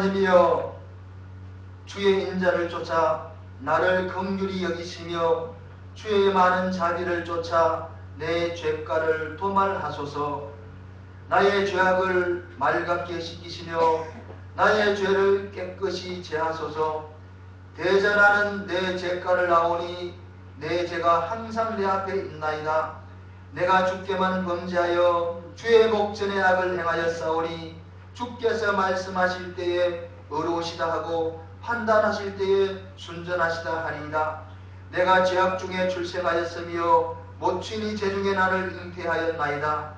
하나님이여, 주의 인자를 쫓아 나를 긍휼히 여기시며 주의 많은 자비를 쫓아 내 죄가를 도말하소서. 나의 죄악을 맑게 씻기시며 나의 죄를 깨끗이 제하소서. 대전하는 내 죄가를 아오니 내 죄가 항상 내 앞에 있나이다. 내가 주께만 범죄하여 주의 목전에 악을 행하였사오니 주께서 말씀하실 때에 의로우시다 하고 판단하실 때에 순전하시다 하리이다. 내가 죄악 중에 출생하였으며 모친이 재중에 나를 잉태하였나이다.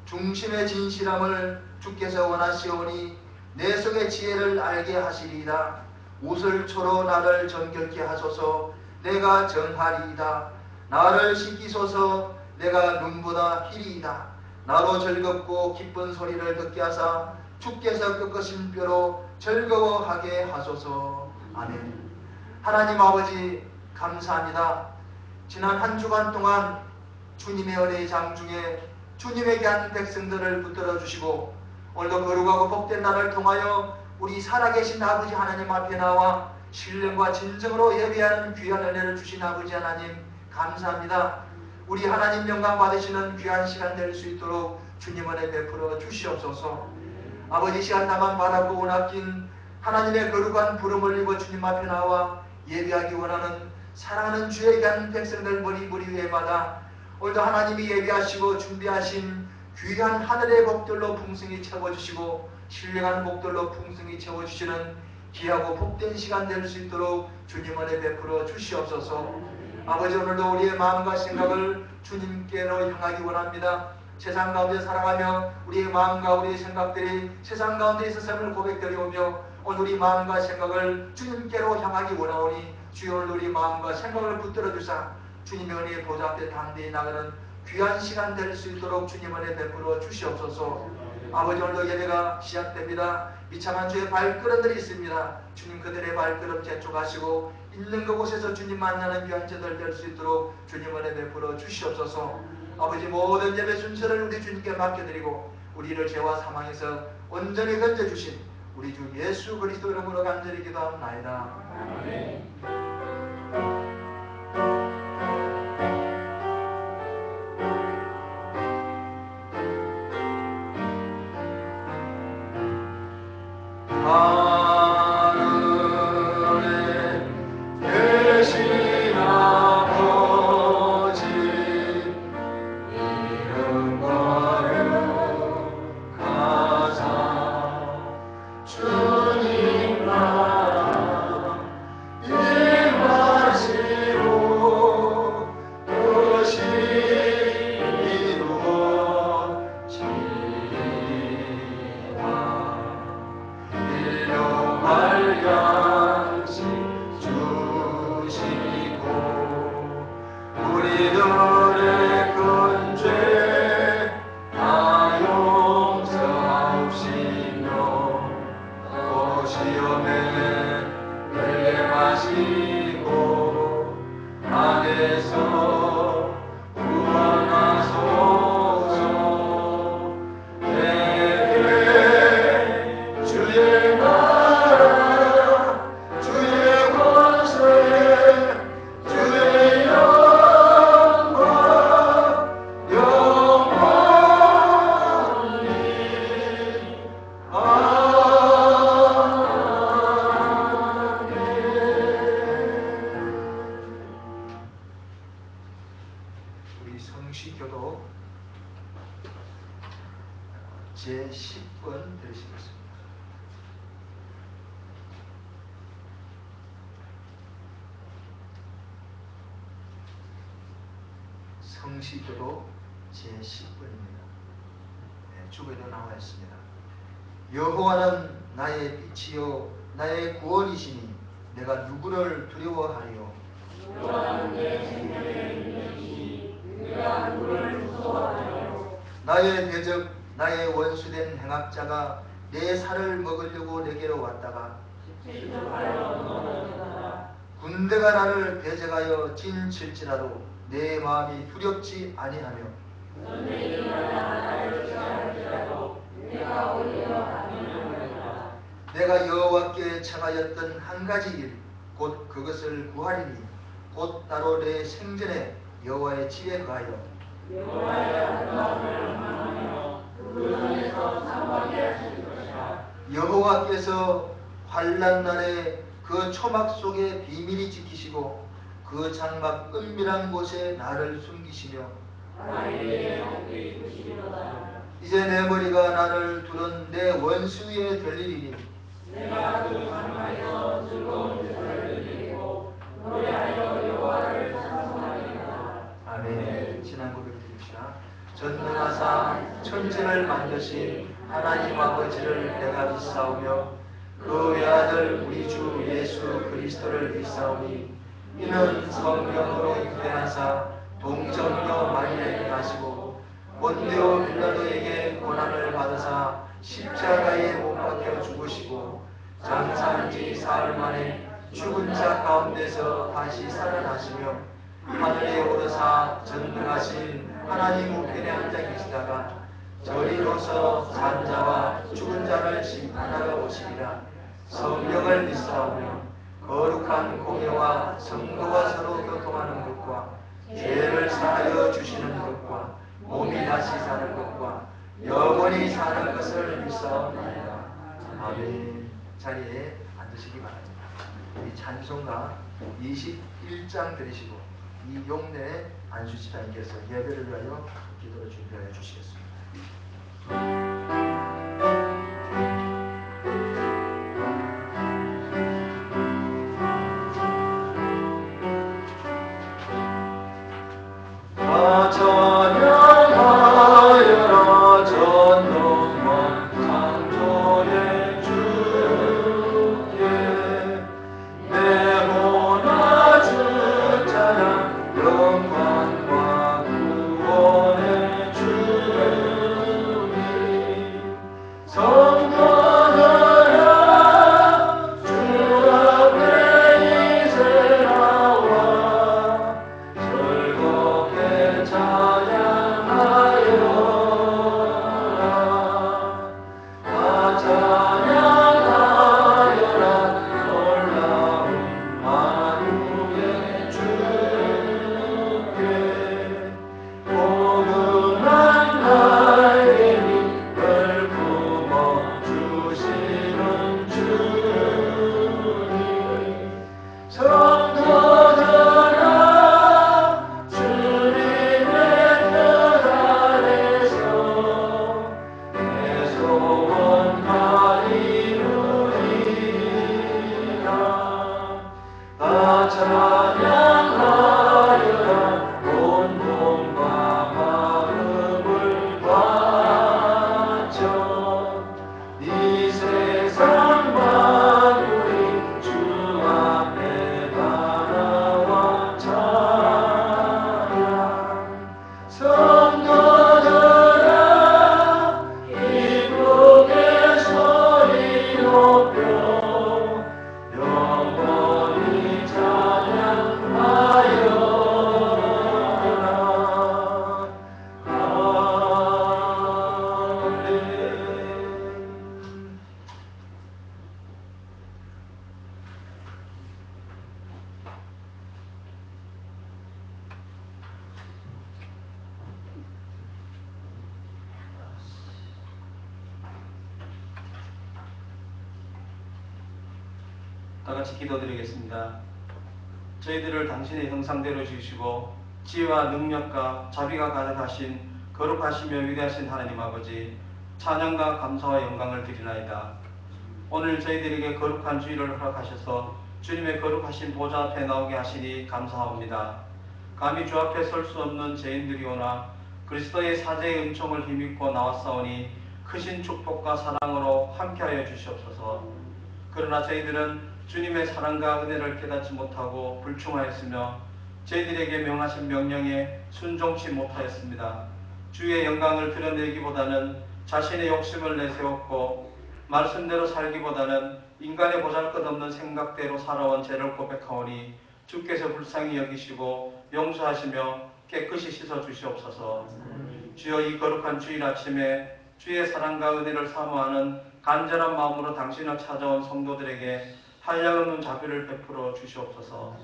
중심의 진실함을 주께서 원하시오니 내 속의 지혜를 알게 하시리이다. 우슬초로 나를 정결케 하소서. 내가 정하리이다. 나를 씻기소서. 내가 눈보다 희리이다. 나로 즐겁고 기쁜 소리를 듣게 하사 주께서 꺾으신 뼈로 즐거워하게 하소서. 아멘. 하나님 아버지, 감사합니다. 지난 한 주간 동안 주님의 은혜의 장중에 주님에게 한 백성들을 붙들어 주시고 오늘도 거룩하고 복된 날을 통하여 우리 살아계신 아버지 하나님 앞에 나와 신령과 진정으로 예배하는 귀한 은혜를 주신 아버지 하나님, 감사합니다. 우리 하나님 영광 받으시는 귀한 시간 될 수 있도록 주님 은혜 베풀어 주시옵소서. 아버지, 시간 나만 바라고 원하긴 하나님의 거룩한 부름을 입어 주님 앞에 나와 예배하기 원하는 사랑하는 주의 귀한 백성들 머리 위에 받아 오늘도 하나님이 예배하시고 준비하신 귀한 하늘의 복들로 풍성히 채워주시고 신령한 복들로 풍성히 채워주시는 귀하고 복된 시간 될 수 있도록 주님 은혜 베풀어 주시옵소서. 아버지, 오늘도 우리의 마음과 생각을 주님께로 향하기 원합니다. 세상 가운데 살아가며 우리의 마음과 우리의 생각들이 세상 가운데 있었음을 고백드리오며 오늘 우리 마음과 생각을 주님께로 향하기 원하오니 주여, 오늘 우리 마음과 생각을 붙들어 주사 주님의 은혜의 보좌 앞에 담대히 나가는 귀한 시간 될 수 있도록 주님 은혜 베풀어 주시옵소서. 아버지, 오늘도 예배가 시작됩니다. 비참한 주의 발걸음들이 있습니다. 주님, 그들의 발걸음 재촉하시고 있는 그곳에서 주님 만나는 귀한 제들 될 수 있도록 주님 은혜 베풀어 주시옵소서. 아버지, 모든 예배 순서를 우리 주님께 맡겨드리고 우리를 죄와 사망에서 온전히 건져주신 우리 주 예수 그리스도 이름으로 간절히 기도합나이다. 아멘. 하늘에 계신 아버지, 이름 거룩하사 주님 나라 임하시고 뜻이 이루어지리라. 일용할 양식 주시고 우리들의 큰 죄 다 용서하옵시며 또 시험에 들게 마시고 악에서 구원하소서. 내게 주의 나라 주의 권세 주의 영광 영원히 아멘. 우리 성시교도 제10번 들으시겠습니다. 성시교도 제10번입니다. 주보에도 나와 있습니다. 여호와는 나의 빛이요 나의 구원이시니 내가 누구를 두려워하리요. 여호와는 내 생명의 인내시니 내가 누구를 무서워하리요. 나의 대적 나의 원수된 행악자가 내 살을 먹으려고 내게로 왔다가 실족하여 넘어졌다. 군대가 나를 대적하여 진칠지라도 내 마음이 두렵지 아니하며 전쟁이 일어나 나를 취할지라도 내가 오히려 안전하리라. 내가 여호와께 청하였던 한 가지 일 곧 그것을 구하리니 곧 따로 내 생전에 여호와의 집에 거하여 여호와의 아름다움을 망하며 그 손에서 사모하게 하실 것이라. 여호와께서 환난 날에 그 초막 속에 비밀이 지키시고 그 장막 은밀한 곳에 나를 숨기시며 나에게 함께 입으시리로다. 이제 내 머리가 나를 두른 내 원수 위에 들리리니 내가 그 장막에서 즐거운 제사를 드리고 노래하여 여호와를 찬송하리로다. 아멘. 지난 고백 드립시다. 전능하사 천지를 만드신 하나님 아버지를 내가 믿사오며 그 외아들 우리 주 예수 그리스도를 믿사오니 이는 성령으로 잉태하사 동정녀 마리아에게 나시고 본디오 빌라도에게 고난을 받으사 십자가에 못 박혀 죽으시고 장사한 지 사흘 만에 죽은 자 가운데서 다시 살아나시며 하늘에 오르사 전능하신 하나님 우편에 앉아 계시다가 저리로서 산 자와 죽은 자를 심판하러 오시리라. 성령을 믿사오며 거룩한 공예와 성도가 서로 교통하는 것과 죄를 사하여 주시는 것과 몸이 다시 사는 것과 영원히 사는 것을 믿사옵나이다. 아멘. 자리에 앉으시기 바랍니다. 이 찬송가 21장 들으시고 이 용례 안수집사님께서 예배를 위하여 기도를 준비하여 주시겠습니다. 찬양하여라 전능한 창조의 주께 내 모나 주 찬양 영광과 구원의 주님 성도들아 주 앞에 이제 나와 즐겁게 찬양하여라. 다 찬양하여라. 놀라운 만유의 주께 포근한 나에게 힘을 품어 주시는 주님 성도들아 주님의 뜻 아래서 내 소원 다 이루리라. 다 찬양하여라. 온 몸과 마음을 바쳐 이 세상 만물이 주 앞에 다 나와 찬양 성도들아 기쁘게 소리 높여 영원히 찬양하여라. 아멘. 다 같이 기도드리겠습니다. 저희들을 당신의 형상대로 지으시고 지혜와 능력과 자비가 가득하신 거룩하시며 위대하신 하나님 아버지, 찬양과 감사와 영광을 드리나이다. 오늘 저희들에게 거룩한 주일을 허락하셔서 주님의 거룩하신 보좌 앞에 나오게 하시니 감사합니다. 감히 주 앞에 설 수 없는 죄인들이오나 그리스도의 사제의 은총을 힘입고 나왔사오니 크신 축복과 사랑으로 함께하여 주시옵소서. 그러나 저희들은 주님의 사랑과 은혜를 깨닫지 못하고 불충하였으며 저희들에게 명하신 명령에 순종치 못하였습니다. 주의 영광을 드러내기보다는 자신의 욕심을 내세웠고 말씀대로 살기보다는 인간의 보잘것없는 생각대로 살아온 죄를 고백하오니 주께서 불쌍히 여기시고 용서하시며 깨끗이 씻어 주시옵소서. 주여 이 거룩한 주일 아침에 주의 사랑과 은혜를 사모하는 간절한 마음으로 당신을 찾아온 성도들에게 한량없는 자비를 베풀어 주시옵소서.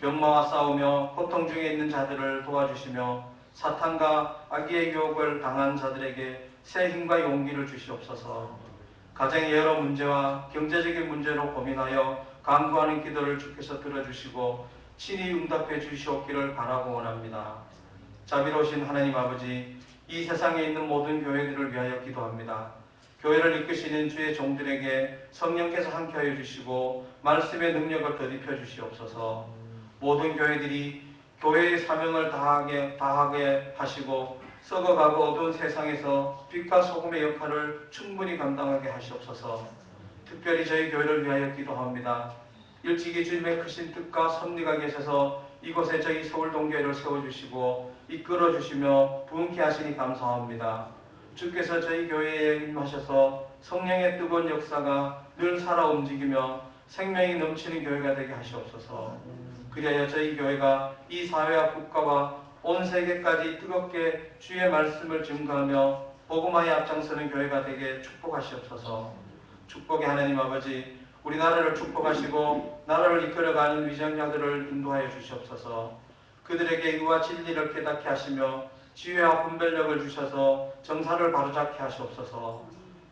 병마와 싸우며 고통 중에 있는 자들을 도와주시며 사탄과 악의 유혹을 당한 자들에게 새 힘과 용기를 주시옵소서. 가정의 여러 문제와 경제적인 문제로 고민하여 간구하는 기도를 주께서 들어주시고 친히 응답해 주시옵기를 바라고 원합니다. 자비로우신 하나님 아버지, 이 세상에 있는 모든 교회들을 위하여 기도합니다. 교회를 이끄시는 주의 종들에게 성령께서 함께하여 주시고 말씀의 능력을 더입혀 주시옵소서. 모든 교회들이 교회의 사명을 다하게 하시고 썩어가고 어두운 세상에서 빛과 소금의 역할을 충분히 감당하게 하시옵소서. 특별히 저희 교회를 위하여 기도합니다. 일찍이 주님의 크신 뜻과 섭리가 계셔서 이곳에 저희 서울동교회를 세워주시고 이끌어주시며 부흥케 하시니 감사합니다. 주께서 저희 교회에 임하셔서 성령의 뜨거운 역사가 늘 살아 움직이며 생명이 넘치는 교회가 되게 하시옵소서. 그리하여 저희 교회가 이 사회와 국가와 온 세계까지 뜨겁게 주의 말씀을 증거하며 복음화에 앞장서는 교회가 되게 축복하시옵소서. 축복의 하나님 아버지, 우리나라를 축복하시고 나라를 이끌어가는 위정자들을 인도하여 주시옵소서. 그들에게 의와 진리를 깨닫게 하시며 지혜와 분별력을 주셔서 정사를 바로잡게 하시옵소서.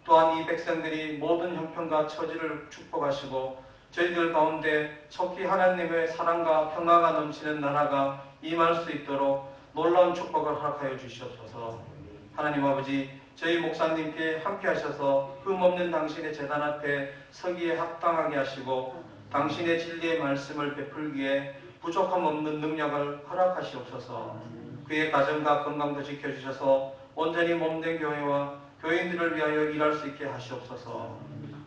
또한 이 백성들이 모든 형편과 처지를 축복하시고 저희들 가운데 속히 하나님의 사랑과 평화가 넘치는 나라가 임할 수 있도록 놀라운 축복을 허락하여 주시옵소서. 하나님 아버지, 저희 목사님께 함께 하셔서 흠없는 당신의 제단 앞에 서기에 합당하게 하시고 당신의 진리의 말씀을 베풀기에 부족함 없는 능력을 허락하시옵소서. 그의 가정과 건강도 지켜주셔서 온전히 몸된 교회와 교인들을 위하여 일할 수 있게 하시옵소서.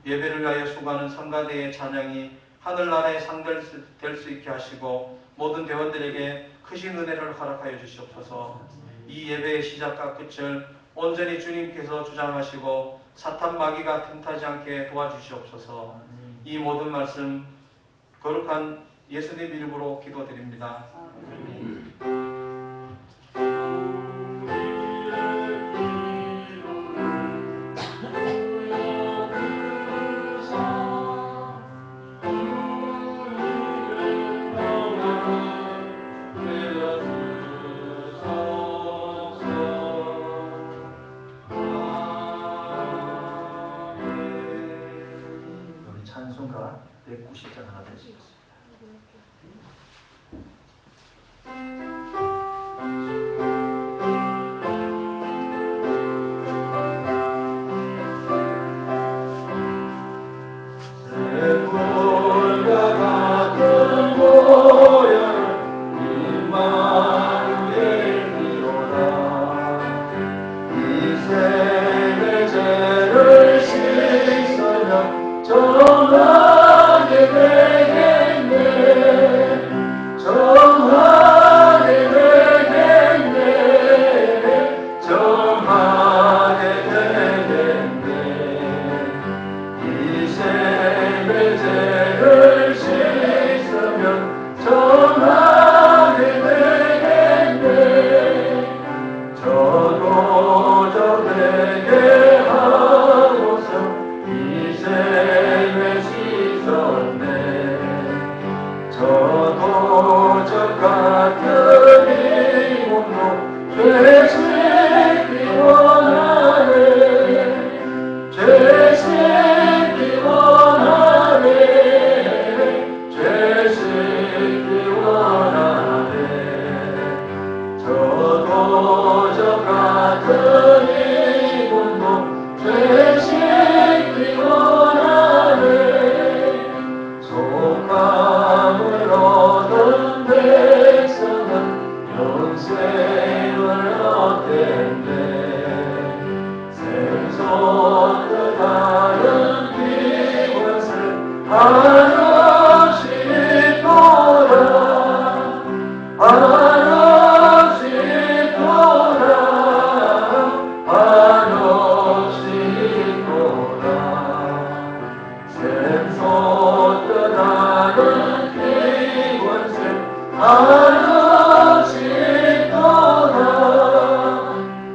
예배를 위하여 수고하는 성가대의 찬양이 하늘나라에 상될 수 있게 하시고 모든 대원들에게 크신 은혜를 허락하여 주시옵소서. 이 예배의 시작과 끝을 온전히 주님께서 주장하시고 사탄 마귀가 틈타지 않게 도와주시옵소서. 이 모든 말씀 거룩한 예수님 이름으로 기도드립니다. 찬송가 190장 하나 되시겠습니다.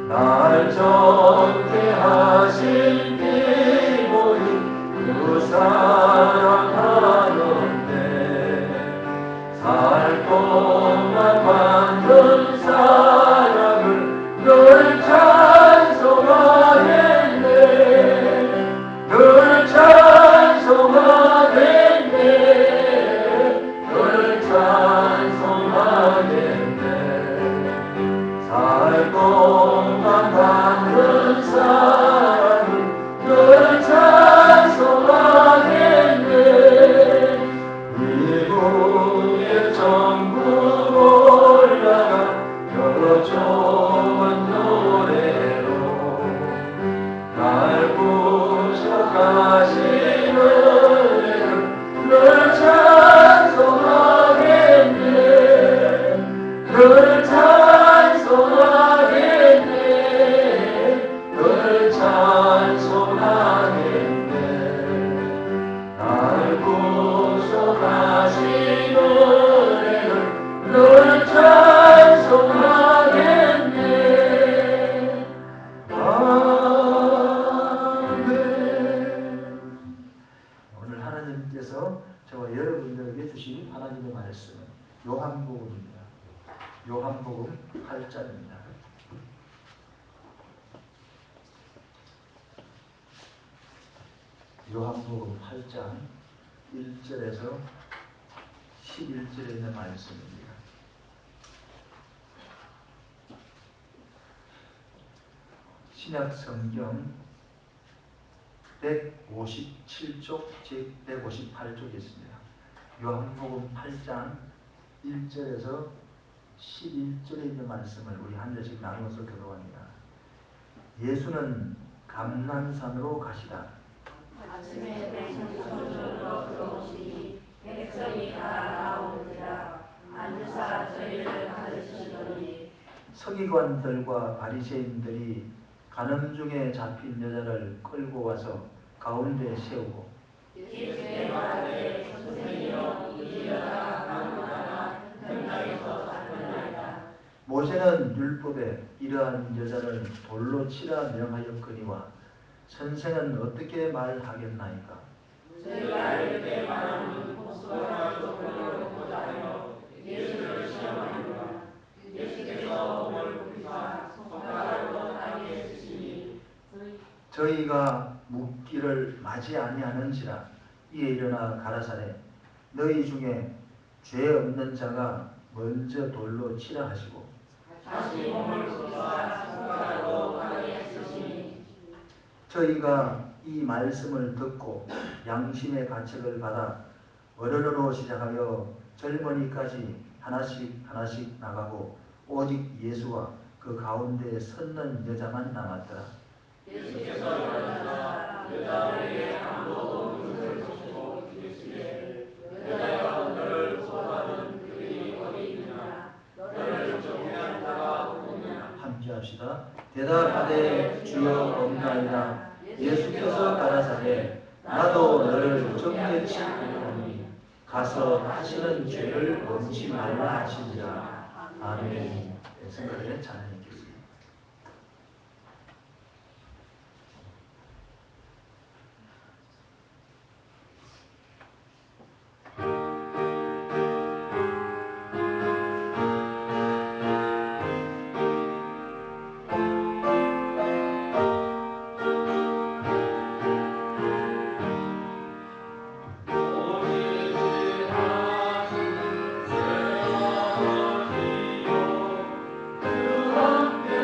날 정케 요한복음 8장입니다. 요한복음 8장 1절에서 11절에 있는 말씀입니다. 신약 성경 157쪽 제 158쪽에 있습니다. 요한복음 8장 1절에서 11절에 있는 말씀을 우리 한 절씩 나누어서 교독합니다. 예수는 감난산으로 가시다. 아침에 백성촌으로 들어오시니 백성이 다 나오니라. 앉으사 저희를 가르치시더니 서기관들과 바리새인들이 간음 중에 잡힌 여자를 끌고 와서 가운데 세우고 예수께 말하되 선생이여 이 여자가 가늠하다가 현장에서 잡혔나이다. 모세는 율법에 이러한 여자를 돌로 치라 명하였거니와 선생은 어떻게 말하겠나이까? 저희가 이렇게 말하니 복수와 조건을 하여 예수를 시험하니라. 예수께서 몸을 굽히사 손가락으로 땅에 쓰시니 저희가 묻기를 맞이 아니하는지라. 이에 일어나 가라사대 너희 중에 죄 없는 자가 먼저 돌로 치라 하시고 다시 몸을 굽히사 손가락으로 땅에 쓰시니 저희가 이 말씀을 듣고 양심의 가책을 받아 어른으로 시작하여 젊은이까지 하나씩 하나씩 나가고 오직 예수와 그 가운데 섰는 여자만 남았더라. 예수께서 일어나사 여자에게 아무도 눈을 주시고 이르시되 여자여 너를 구원하는 그들이 어디 있느냐. 너를 정죄한 자가 없느냐. 함께 합시다. 대답하되 주여 없나이다. 예수께서 가라사대 나도 너를 정죄치 아니하노니 가서 하시는 죄를 범치 말라 하시니라. 아멘. 성가대 찬양이 있겠습니다. 주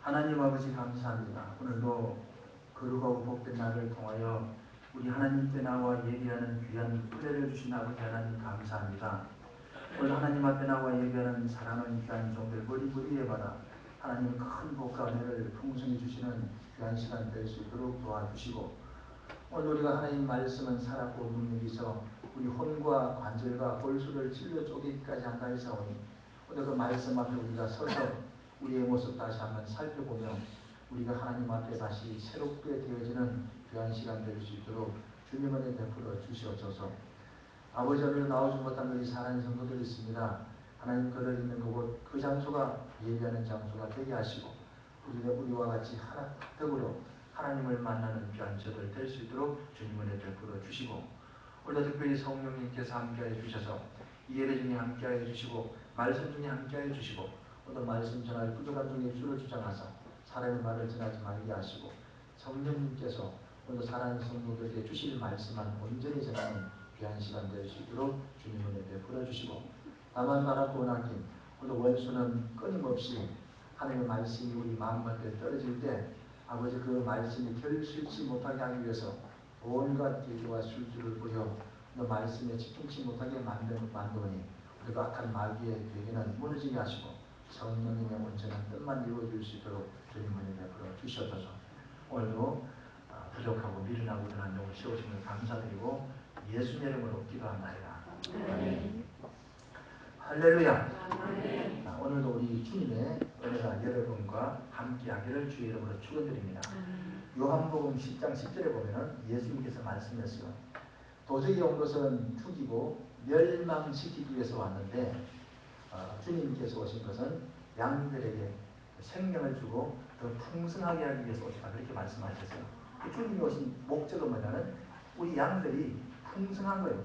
하나님 아버지 감사합니다. 오늘도 거룩하고 복된 날을 통하여 우리 하나님께 나와 예배하는 귀한 은혜를 주신 아버지 하나님 감사합니다. 오늘 하나님 앞에 나와 예배하는 사랑하는 귀한 종들 머리 위에 받아 하나님 큰 복과 은혜를 풍성히 주시는 귀한 시간 될 수 있도록 도와주시고, 오늘 우리가 하나님 말씀은 살았고 능력이 있어 우리 혼과 관절과 골수를 찔러 쪼개기까지 한다 했사오니, 오늘 그 말씀 앞에 우리가 서서 우리의 모습 다시 한번 살펴보며 우리가 하나님 앞에 다시 새롭게 되어지는 귀한 시간 될 수 있도록 주님 은혜 베풀어 주시옵소서. 아버지, 오늘 나오지 못한 우리 사랑하는 성도들이 있습니다. 하나님 그들 있는 그곳 그 장소가 예배하는 장소가 되게 하시고, 우리와 같이 하나 더불어 하나님을 만나는 귀한 저들 될 수 있도록 주님 은혜 베풀어 주시고, 오늘 특별히 성령님께서 함께하여 주셔서 예배 중에 함께하여 주시고 말씀 중에 함께하여 주시고, 오늘 말씀 전할 부족한 중에 주를 주장하사 사람의 말을 전하지 말게 하시고, 성령님께서 오늘 사랑하는 성도들에게 주실 말씀만 온전히 전하는 귀한 시간 될 수 있도록 주님 은혜 베풀어 주시고, 다만 바라고 원하긴 오늘 원수는 끊임없이 하나님의 말씀이 우리 마음 가운데 떨어질 때 아버지 그 말씀이 결실치 못하게 하기 위해서 온갖 계기와 술주를 부려 너 말씀에 집중치 못하게 만드니 우리가 악한 마귀의 계기는 무너지게 하시고 성령님의 온전한 뜻만 이루어질 수 있도록 주님 은혜 베풀어 주시옵소서. 오늘도 부족하고 미련하고 그런 영을 세우시면 감사드리고 예수님 이름으로 기도합니다. 할렐루야. 오늘도 우리 주님의 은혜가 여러분과 함께하기를 주의 이름으로 축원드립니다. 요한복음 10장 10절에 보면은 예수님께서 말씀했어요. 도적이 온 것은 죽이고 멸망시키기 위해서 왔는데 주님께서 오신 것은 양들에게 생명을 주고 더 풍성하게 하기 위해서 오셨다, 그렇게 말씀하셨어요. 주님이 오신 목적은 뭐냐면 우리 양들이 풍성한 거예요.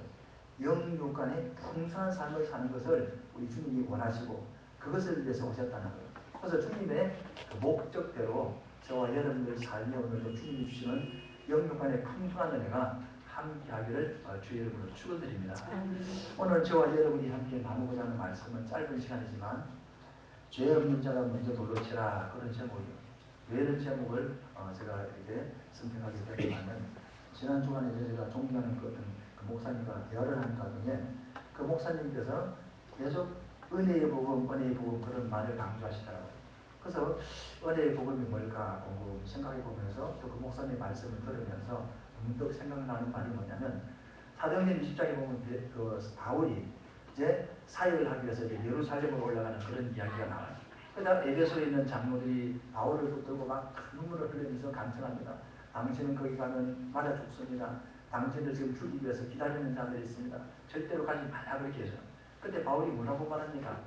영육간에 풍성한 삶을 사는 것을 우리 주님이 원하시고 그것을 위해서 오셨다는 거예요. 그래서 주님의 그 목적대로 저와 여러분들 삶에 오늘도 주님이 주시는 영육간의 풍성한 은혜가 함께하기를 주의 이름으로 축원드립니다. 오늘 저와 여러분이 함께 나누고자 하는 말씀은 짧은 시간이지만 죄 없는 자가 먼저 돌로 치라, 그런 제목이에요. 왜 이런 제목을 제가 이렇게 선택하게 되었냐면, 지난 주간에 제가 존경하는 그 목사님과 대화를 하는 가운데 그 목사님께서 계속 은혜의 복음 그런 말을 강조하시더라고요. 그래서 은혜의 복음이 뭘까 생각해 보면서 또 그 목사님 말씀을 들으면서 문득 생각나는 말이 뭐냐면, 사도행전 20장에 보면 그 바울이 이제 사역을 하기 위해서 이제 예루살렘으로 올라가는 그런 이야기가 나와요. 그러다 에베소에 있는 장로들이 바울을 붙들고 막 눈물을 흘리면서 간청합니다. 당신은 거기 가면 맞아 죽습니다. 당신을 지금 죽이기 위해서 기다리는 자들이 있습니다. 절대로 가지 마라, 그렇게 해서. 그때 바울이 뭐라고 말합니까?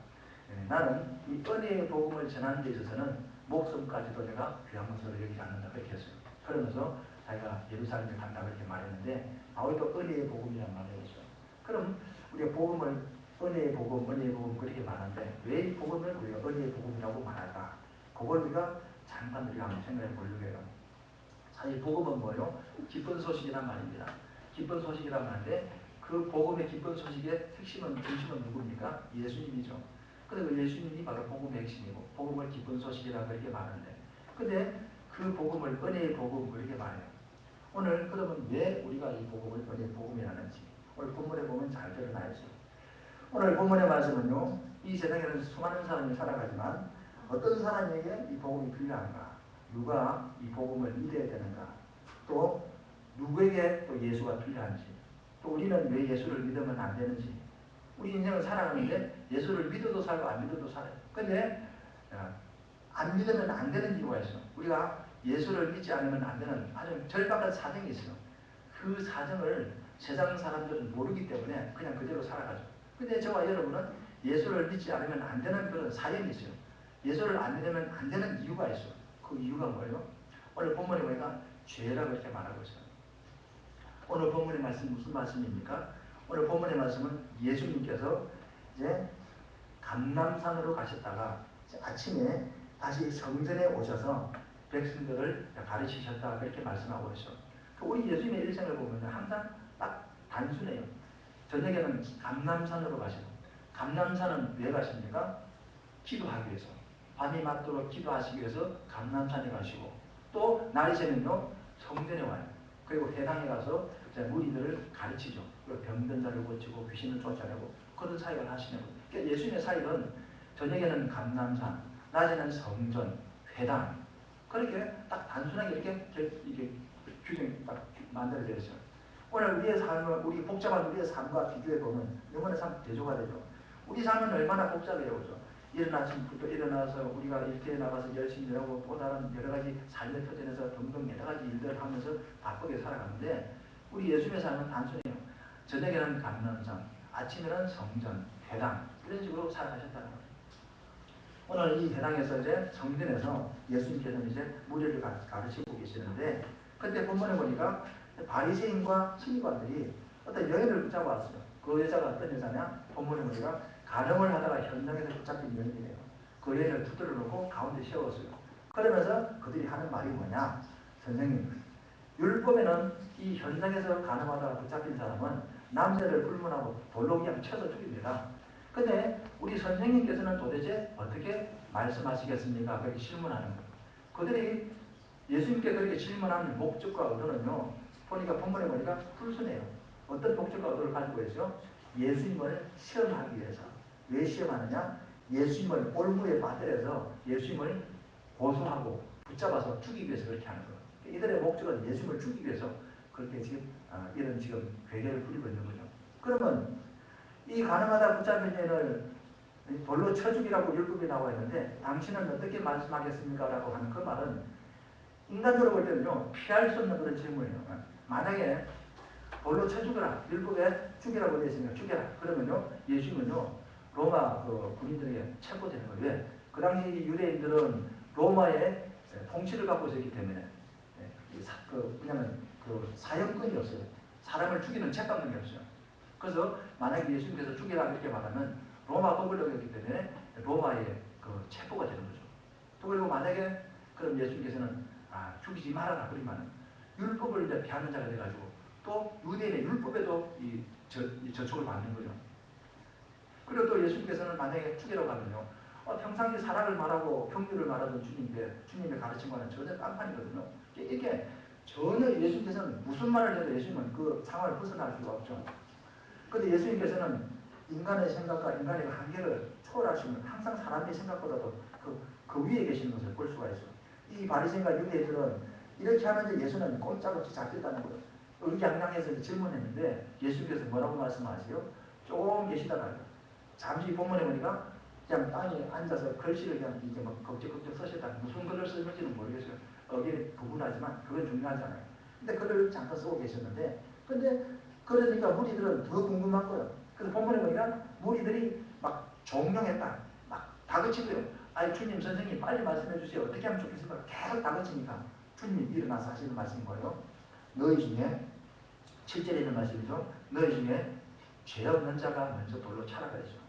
나는 이 은혜의 복음을 전하는 데 있어서는 목숨까지도 내가 귀한 것으로 여기지 않는다, 그렇게 했어요. 그러면서 자기가 예루살렘에 간다, 그렇게 말했는데 바울도 은혜의 복음이란 말을 했어요. 그럼 우리가 복음을 은혜의 복음 그렇게 말하는데 왜 이 복음을 우리가 은혜의 복음이라고 말할까? 그걸 우리가 잠깐 우리가 한번 생각해 보려고 해요. 사실 복음은 뭐예요? 기쁜 소식이란 말입니다. 기쁜 소식이란 말인데 그 복음의 기쁜 소식의 핵심은 중심은 누굽니까? 예수님이죠. 그래서 그 예수님이 바로 복음의 핵심이고 복음을 기쁜 소식이라고 그렇게 말하는데, 근데 그 복음을 은혜의 복음 그렇게 말해요. 오늘 그러면 왜 우리가 이 복음을 은혜의 복음이라는지 오늘 본문에 보면 잘 드러나야죠. 오늘 본문의 말씀은요, 이 세상에는 수많은 사람이 살아가지만 어떤 사람에게 이 복음이 필요한가, 누가 이 복음을 믿어야 되는가, 또 누구에게 또 예수가 필요한지, 또 우리는 왜 예수를 믿으면 안 되는지. 우리 인생을 살아가는데 예수를 믿어도 살고 안 믿어도 살아요. 근데 안 믿으면 안 되는 이유가 있어요. 우리가 예수를 믿지 않으면 안 되는 아주 절박한 사정이 있어요. 그 사정을 세상 사람들은 모르기 때문에 그냥 그대로 살아가죠. 근데 저와 여러분은 예수를 믿지 않으면 안 되는 그런 사연이 있어요. 예수를 안 믿으면 안 되는 이유가 있어요. 그 이유가 뭐예요? 오늘 본문에 보니까 죄라고 이렇게 말하고 있어요. 오늘 본문의 말씀 무슨 말씀입니까? 오늘 본문의 말씀은 예수님께서 이제 감람산으로 가셨다가 아침에 다시 성전에 오셔서 백성들을 가르치셨다, 그렇게 말씀하고 있어요. 우리 예수님의 일생을 보면 항상 딱 단순해요. 저녁에는 감람산으로 가시고, 감람산은 왜 가십니까? 기도하기 위해서. 밤이 맞도록 기도하시기 위해서 감람산에 가시고 또 날이 새면요 성전에 와요. 그리고 회당에 가서 이제 무리들을 가르치죠. 그리고 병든 자를 고치고 귀신을 쫓아내고 그런 사역을 하시는 거예요. 그러니까 예수님의 사역은 저녁에는 감람산, 낮에는 성전, 회당 그렇게 딱 단순하게 이게 규정이 딱 만들어져 있어요. 오늘 우리의 삶을 우리 복잡한 우리의 삶과 비교해 보면 너무나 참 대조가 되죠. 우리 삶은 얼마나 복잡해요, 그죠? 이른 아침부터 일어나서 우리가 일터에 나가서 열심히 일하고 또 다른 여러 가지 삶의 터전에서 등등 여러 가지 일들을 하면서 바쁘게 살아가는데 우리 예수님의 삶은 단순해요. 저녁에는 감람산, 아침에는 성전, 회당 이런 식으로 살아가셨다는 거예요. 오늘 이 회당에서 이제 성전에서 예수님께서는 이제 무리를 가르치고 계시는데 그때 본문에 보니까 바리새인과 서기관들이 어떤 여인을 붙잡아 왔어요. 그 여자가 어떤 여자냐? 본문에 보니까 간음을 하다가 현장에서 붙잡힌 여인이래요. 그 여인을 붙들어 놓고 가운데 세웠어요. 그러면서 그들이 하는 말이 뭐냐? 선생님, 율법에는 이 현장에서 간음하다가 붙잡힌 사람은 남자를 불문하고 돌로 그냥 쳐서 죽입니다. 근데 우리 선생님께서는 도대체 어떻게 말씀하시겠습니까? 그렇게 질문하는 거예요. 그들이 예수님께 그렇게 질문하는 목적과 의도는요. 보니까 본문에 보니까 불순해요. 어떤 목적과 의도를 가지고 있어요? 예수님을 시험하기 위해서. 왜 시험하느냐? 예수님을 올무에 빠뜨려서 예수님을 고소하고 붙잡아서 죽이기 위해서 그렇게 하는 거예요. 이들의 목적은 예수님을 죽이기 위해서 그렇게 지금 이런 지금 괴계를 부리고 있는 거죠. 그러면 이 가늠하다 붙잡힌 여인을 돌로 쳐 죽이라고 율법에 나와 있는데 당신은 어떻게 말씀하겠습니까? 라고 하는 그 말은 인간적으로 볼 때는요 피할 수 없는 그런 질문이에요. 만약에 돌로 쳐 죽여라 율법에 죽이라고 되어 있으니까 죽여라 그러면요 예수님은요 로마 그 군인들에게 체포되는 거예요. 왜? 그 당시 유대인들은 로마의 통치를 갖고 있었기 때문에 왜냐면 그 사형권이 없어요. 사람을 죽이는 책방능이 없어요. 그래서 만약에 예수님께서 죽이라 이렇게 말하면 로마 법을 어겼기 때문에 로마의 그 체포가 되는 거죠. 또 그리고 만약에 그럼 예수님께서는 죽이지 말아라 그러면 율법을 이제 피하는 자가 돼가지고 또 유대인의 율법에도 이 저촉을 받는 거죠. 그리고 또 예수님께서는 만약에 죽이라고 하면요 평상시 사랑을 말하고 긍휼을 말하던 주님의 가르침과는 전혀 딴판이거든요. 이게 전혀 예수님께서는 무슨 말을 해도 예수님은 그 상황을 벗어날 수가 없죠. 그런데 예수님께서는 인간의 생각과 인간의 한계를 초월하시면 항상 사람의 생각보다도 그 위에 계시는 것을 볼 수가 있어요. 이 바리새인과 유대인들은 이렇게 하는데 예수는 꼼짝없이 잡혔다는 거예요. 의기양양해서 질문했는데 예수님께서 뭐라고 말씀하세요? 조금 계시다가 잠시 본문에 보니까 그냥 땅에 앉아서 글씨를 그냥 이제 막 걱정걱정 쓰셨다. 무슨 글을 쓰는지는 모르겠어요. 어기에 구분하지만 그건 중요하지 않아요. 근데 글을 잠깐 쓰고 계셨는데 근데 그러니까 무리들은 더 궁금한 거예요. 그래서 본문에 보니까 무리들이 막 종용했다. 막 다그치고요. 아니 주님 선생님 빨리 말씀해 주세요. 어떻게 하면 좋겠습니까? 계속 다그치니까 주님이 일어나서 하시는 말씀인 거예요. 너희 중에 7절에 있는 말씀이죠. 너희 중에 죄 없는 자가 먼저 돌로 차라 그랬죠.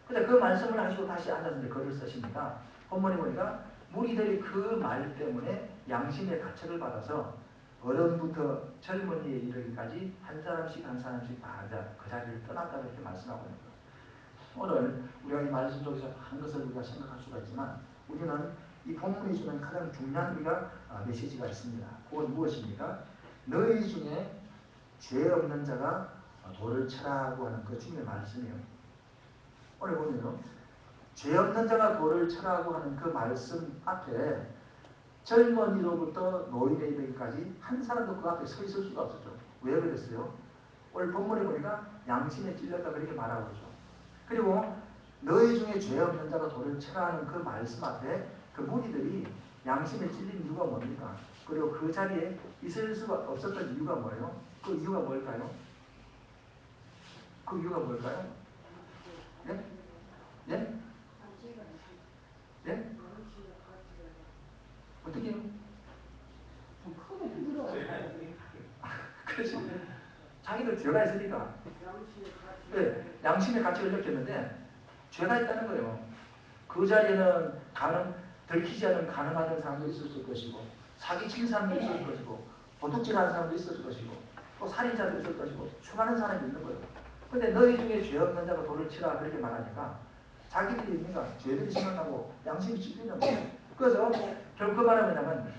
근데 그 말씀을 하시고 다시 앉아서 이제 글을 쓰시니까 본문에 보니까 무리들이 그 말 때문에 양심의 가책을 받아서 어른부터 젊은이에 이르기까지 한 사람씩 다 그 자리를 떠났다 이렇게 말씀하고 있는 거예요. 오늘 우리가 이 말씀 속에서 한 것을 우리가 생각할 수가 있지만 우리는 이 본문이 주는 가장 중요한 우리가 메시지가 있습니다. 그건 무엇입니까? 너희 중에 죄 없는 자가 돌을 쳐라고 하는 그 주님의 말씀이에요. 오늘 보면요. 죄 없는 자가 돌을 쳐라고 하는 그 말씀 앞에 젊은이로부터 노인에 이르기까지 한 사람도 그 앞에 서 있을 수가 없었죠. 왜 그랬어요? 오늘 본문에 보니까 양심에 찔렸다 그렇게 말하고 있죠. 그리고 너희 중에 죄 없는 자가 돌을 쳐라 하는 그 말씀 앞에 그 무리들이 양심에 찔린 이유가 뭡니까? 그리고 그 자리에 있을 수가 없었던 이유가 뭐예요? 그 이유가 뭘까요? 그 이유가 뭘까요? 예? 예? 예? 어떻게 해요? 좀 크게 힘들어. 그렇지. 자기들 죄가 있으니까. 네, 양심의 가치를 느꼈는데 죄가 있다는 거예요. 그 자리에는 들키지 않은 가늠하는 사람도 있을 것이고 사기친 사람도 있을 것이고 도둑질하는 사람도 있을 것이고 또 살인자도 있을 것이고 수많은 사람이 있는 거예요. 근데 너희 중에 죄 없는 자가 돌을 치라 그렇게 말하니까 자기들이 그러니까 죄들이 심각하고 양심이 찔리는 거예요. 그래서 결국 그 말은 뭐냐면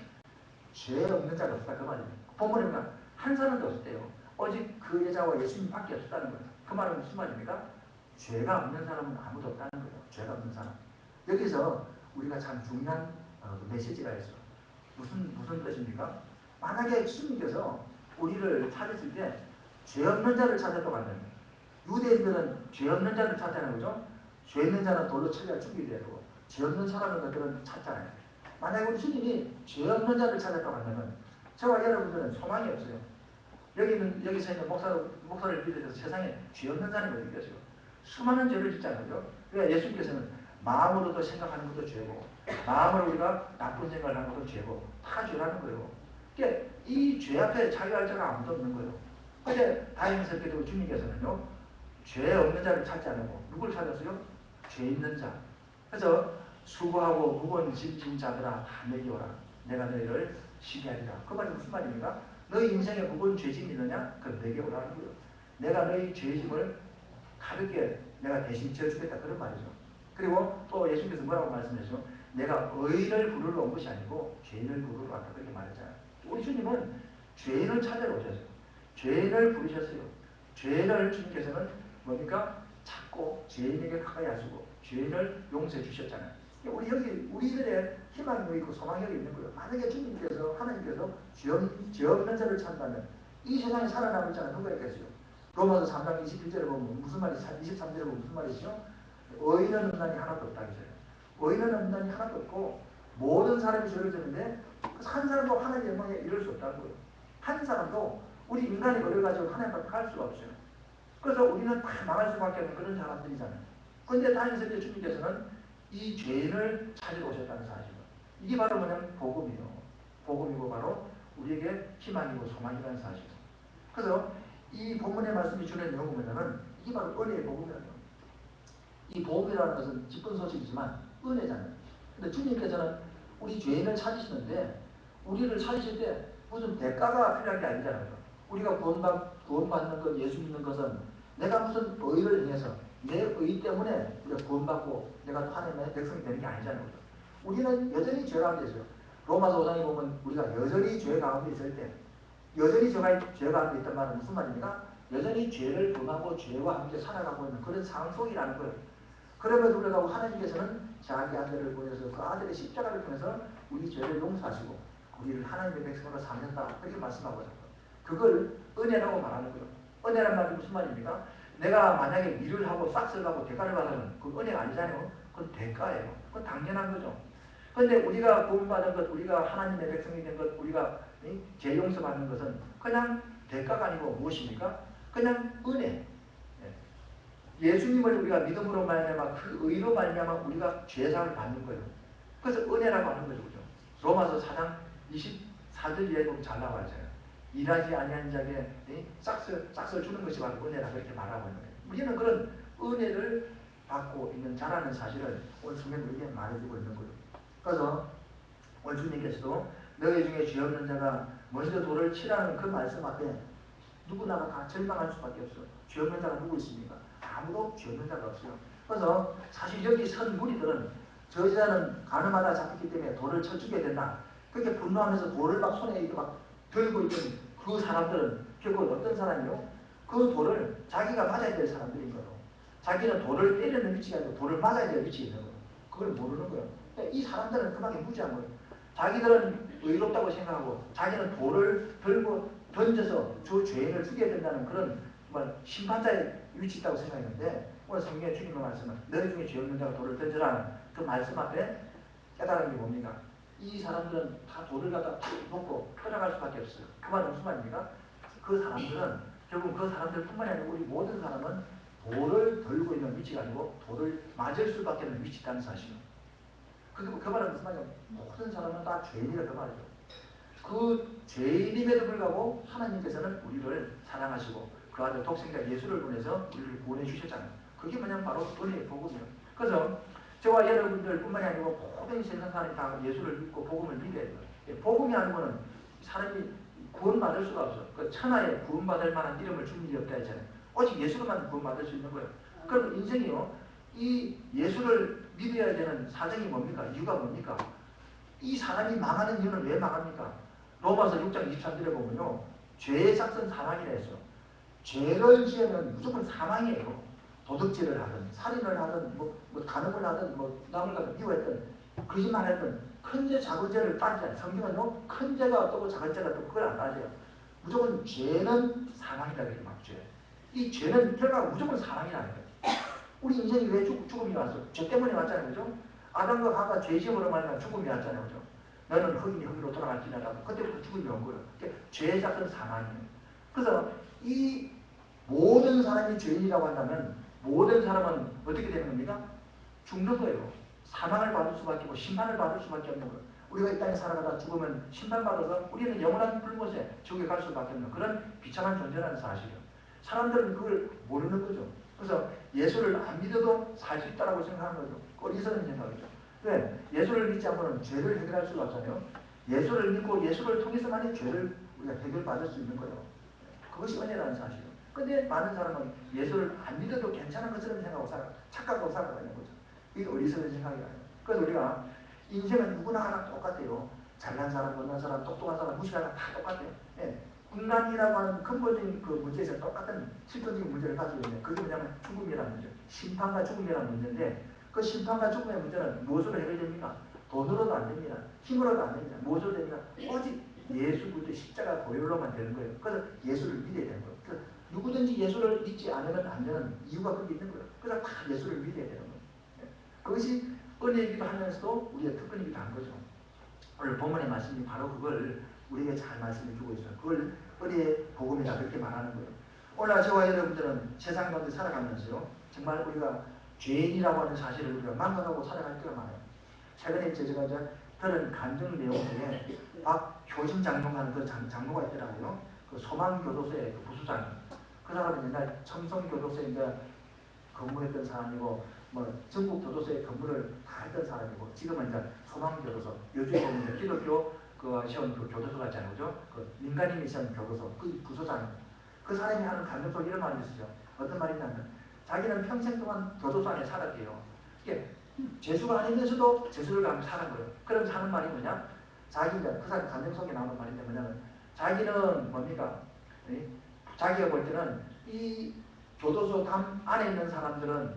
죄 없는 자가 없다 그 말이에요. 본문에 보면 한 사람도 없대요. 오직 그 여자와 예수님밖에 없다는 거예요. 그 말은 무슨 말입니까? 죄가 없는 사람은 아무도 없다는 거예요. 죄가 없는 사람. 여기서 우리가 참 중요한 메시지가 있어요. 무슨 뜻입니까? 만약에 주님께서 우리를 찾으실 때 죄 없는 자를 찾았다고 한다면 유대인들은 죄 없는 자를 찾잖아요. 그죠? 죄 있는 자는 돌로 쳐야 죽이게 되고 죄 없는 사람은 그들은 찾잖아요. 만약에 우리 주님이 죄 없는 자를 찾았다고 한다면 저와 여러분들은 소망이 없어요. 여기서 있는 목사를 비롯해서 세상에 죄 없는 자는 어디 계세요? 수많은 죄를 짓잖아요. 그러니까 예수님께서는 마음으로도 생각하는 것도 죄고 마음으로 우리가 나쁜 생각을 하는 것도 죄고 다 죄라는 거예요. 그러니까 이 죄 앞에 자기할 자가 아무도 없는 거예요. 근데 다행스럽게도 주님께서는요. 죄 없는 자를 찾지 않고 누굴 찾았어요? 죄 있는 자. 그래서 수고하고 무거운 짐진 자들아 다 내게 오라. 내가 너희를 쉬게 하리라. 그 말이 무슨 말입니까? 너희 인생에 무거운 죄짐이 있느냐? 그럼 내게 오라는 거예요. 내가 너희 죄짐을 가볍게 내가 대신 지어주겠다 그런 말이죠. 그리고 또 예수님께서 뭐라고 말씀하셨죠? 내가 의인을 부르러 온 것이 아니고 죄인을 부르러 왔다 그렇게 말했잖아요. 우리 주님은 죄인을 찾으러 오셨어요. 죄인을 부르셨어요. 죄인을 주님께서는 뭡니까? 찾고 죄인에게 가까이 하시고 죄인을 용서해 주셨잖아요. 우리들의 희망이 여기 있고 소망이 여기 있는 거예요. 만약에 주님께서 하나님께서 죄 없는 자를 찾는다면 이 세상에 살아남을 자는 누가 있겠어요? 로마서 3장 21절에 보면 무슨 말이 23절에 보면 무슨 말이죠? 의인은 없나니 하나도 없다 그랬어요. 의인은 없나니 하나도 없고 모든 사람이 죄를 짓는데 한 사람도 하나님의 영광에 이룰 수 없다는 거예요. 한 사람도 우리 인간이 어려가지고 하나님 앞에 갈 수가 없어요. 그래서 우리는 다 망할 수밖에 없는 그런 사람들이잖아요. 그런데 다행스럽게 주님께서는 이 죄인을 찾으러 오셨다는 사실이에요. 이게 바로 뭐냐면 복음이에요. 복음이고 바로 우리에게 희망이고 소망이라는 사실이에요. 그래서 이 본문의 말씀이 주는 내용을 보면은 이게 바로 은혜의 복음이라는 거예요. 이 복음이라는 것은 기쁜 소식이지만 은혜잖아요. 근데 주님께서는 우리 죄인을 찾으시는데 우리를 찾으실 때 무슨 대가가 필요한 게 아니잖아요. 우리가 구원받는 것, 예수 믿는 것은 내가 무슨 의를 행해서 내 의 때문에 우리가 구원받고 내가 또 하나님의 백성이 되는 게 아니잖아요. 우리는 여전히 죄 가운데 있어요. 로마서 5장에 보면 우리가 여전히 죄 가운데 있을 때 여전히 죄 가운데 있단 말은 무슨 말입니까? 여전히 죄를 범하고 죄와 함께 살아가고 있는 그런 상황 속이라는 거예요. 그럼에도 불구하고 하나님께서는 자기 아들을 보내서 그 아들의 십자가를 통해서 우리 죄를 용서하시고 우리를 하나님의 백성으로 삼는다 그렇게 말씀하고 있는 거예요. 그걸 은혜라고 말하는 거예요. 은혜란 말이 무슨 말입니까? 내가 만약에 일을 하고 싹쓸 하고 대가를 받으면 그 은혜가 아니잖아요. 그건 대가예요. 그건 당연한 거죠. 그런데 우리가 구원받은 것, 우리가 하나님의 백성이 된 것, 우리가 죄 용서받는 것은 그냥 대가가 아니고 무엇입니까? 그냥 은혜. 예수님을 우리가 믿음으로 말미암아 그 의로 말미암아 우리가 죄사함을 받는 거예요. 그래서 은혜라고 하는 거죠. 그죠? 로마서 4장 24절 이하에 보면 잘 나와 있어요. 일하지 아니한 자에게 싹쓸 주는 것이 바로 은혜라 그렇게 말하고 있는 거예요. 우리는 그런 은혜를 받고 있는 자라는 사실을 오늘 성경이 우리에게 말해주고 있는 거예요. 그래서 오늘 주님께서도 너희 중에 죄 없는 자가 먼저 돌을 치라는 그 말씀 앞에 누구나가 다 절망할 수밖에 없어요. 죄 없는 자가 누구 있습니까? 아무도 죄 없는 자가 없어요. 그래서 사실 여기 선 무리들은 저 여자는 가늠하다 잡혔기 때문에 돌을 쳐 죽여야 된다. 그렇게 분노하면서 돌을 막 손에 이렇게 막 들고 있던 그 사람들은 결국 어떤 사람이요? 그 돌을 자기가 맞아야 될 사람들인 거예요. 자기는 돌을 때리는 위치가 아니고 돌을 맞아야 될 위치에 있는 거예요. 그걸 모르는 거예요. 그러니까 이 사람들은 그만큼 무지한 거예요. 자기들은 의롭다고 생각하고 자기는 돌을 들고 던져서 저 죄인을 죽여야 된다는 그런 심판자의 위치 있다고 생각했는데 오늘 성경에 주님의 말씀은 너희 중에 죄 없는 자가 돌을 던져라는 그 말씀 앞에 깨달은 게 뭡니까? 이 사람들은 다 돌을 갖다 놓고 떠나갈 수밖에 없어요. 그 말은 무슨 말입니까? 그 사람들은 결국 그 사람들뿐만이 아니고 우리 모든 사람은 돌을 들고 있는 위치가 아니고 돌을 맞을 수밖에 없는 위치 있다는 사실이에요. 그 말은 무슨 말이에요? 모든 사람은 다 죄인이라 그 말이죠. 그 죄인임에도 불구하고 하나님께서는 우리를 사랑하시고 그 아들 독생자 예수를 보내서 우리를 구원해 주셨잖아요. 그게 뭐냐면 바로 은혜의 복음이에요. 그래서 저와 여러분들 뿐만이 아니고 모든 세상 사람이 다 예수를 믿고 복음을 믿어야 돼요. 복음이 아니고는 사람이 구원받을 수가 없어요. 그 천하에 구원받을 만한 이름을 준 일이 없다 했잖아요. 오직 예수로만 구원받을 수 있는 거예요. 그럼 인생이요. 이 예수를 믿어야 되는 사정이 뭡니까? 이유가 뭡니까? 이 사람이 망하는 이유는 왜 망합니까? 로마서 6장 23절에 보면요. 죄의 삭은 사망이라 했어요. 죄를 지으면 무조건 사망이에요. 도둑질을 하든 살인을 하든 뭐 간음을 하든 뭐 남을 갖다 미워했든 거짓말했든 큰 죄 작은 죄를 따지잖아요. 성경은요. 큰 죄가 어떻고 작은 죄가 어떻고 그걸 안 따져요. 무조건 죄는 사망이다 그래요. 막 죄. 이 죄는 결과가 무조건 사망이라는 거예요. 우리 인생이 왜 죽음이 왔어? 죄 때문에 왔잖아요. 그죠? 아담과 하와가 죄 지음으로 말하면 죽음이 왔잖아요. 그죠? 너는 흑인이 흑인으로 돌아갈지라도 그때부터 죽음이 온 거예요. 그러니까 죄의 삭은 사망이에요. 그래서 이 모든 사람이 죄인이라고 한다면 모든 사람은 어떻게 되는 겁니까? 죽는 거예요. 사망을 받을 수밖에 없고 심판을 받을 수밖에 없는 거예요. 우리가 이 땅에 살아가다 죽으면 심판받아서 우리는 영원한 불못에 지옥에 갈 수밖에 없는 그런 비참한 존재라는 사실이에요. 사람들은 그걸 모르는 거죠. 그래서 예수를 안 믿어도 살 수 있다고 생각하는 거죠. 어리석은 생각이죠. 왜? 예수를 믿지 않고는 죄를 해결할 수가 없잖아요. 예수를 믿고 예수를 통해서만이 죄를 우리가 해결받을 수 있는 거예요. 그것이 은혜라는 사실이에요. 근데 많은 사람은 예수를 안 믿어도 괜찮은 것처럼 생각하고 착각하고 살아가는 거죠. 이게 어리석은 생각이에요. 그래서 우리가 인생은 누구나 하나 똑같아요. 잘난 사람, 못난 사람, 똑똑한 사람, 무식한 사람 다 똑같아요. 예. 인간이라고 하는 근본적인 그 문제에서 똑같은 실존적인 문제를 가지고 있는데 그게 뭐냐면 죽음이라는 문제, 심판과 죽음이라는 문제인데 그 심판과 죽음의 문제는 무엇으로 해결됩니까? 돈으로도 안 됩니다. 힘으로도 안 됩니다. 무엇으로 됩니까? 오직 예수 그리스도의 십자가 보혈로만 되는 거예요. 그래서 예수를 믿어야 되는 거예요. 그래서 누구든지 예수를 믿지 않으면 안 되는 이유가 그게 있는 거예요. 그래서 다 예수를 믿어야 되는 거예요. 그것이 은혜이기도 하면서도 우리의 특권이기도 한 거죠. 오늘 본문의 말씀이 바로 그걸 우리에게 잘 말씀해 주고 있어요. 그걸 은혜의 복음이다 그렇게 말하는 거예요. 오늘 저와 여러분들은 세상 가운데 살아가면서요. 정말 우리가 죄인이라고 하는 사실을 우리가 망각하고 살아갈 때가 많아요. 최근에 제가 이제 들은 간증 내용 중에 박효진 장로라는 그 장로가 있더라고요. 그 소망교도소의 그 부수장이. 그 사람은 옛날 첨성교도소에 이제 근무했던 사람이고 뭐 전국 교도소에 근무를 다 했던 사람이고 지금은 이제 소망교도소 요즘에 보면 기독교 그 시험 그 교도소 같잖아요. 그죠? 그 민간인이 시험 교도소 그 부소장 그 사람이 하는 간증 속에 이런 말이 있어요. 어떤 말이냐면 자기는 평생 동안 교도소 안에 살았대요. 이게 재수가 아니면서도 재수를 가면 사는 거예요. 그럼 하는 말이 뭐냐? 자기 이제 그 사람 간증 속에 나오는 말인데 뭐냐면 자기는 뭡니까? 자기가 볼 때는 이 교도소 담 안에 있는 사람들은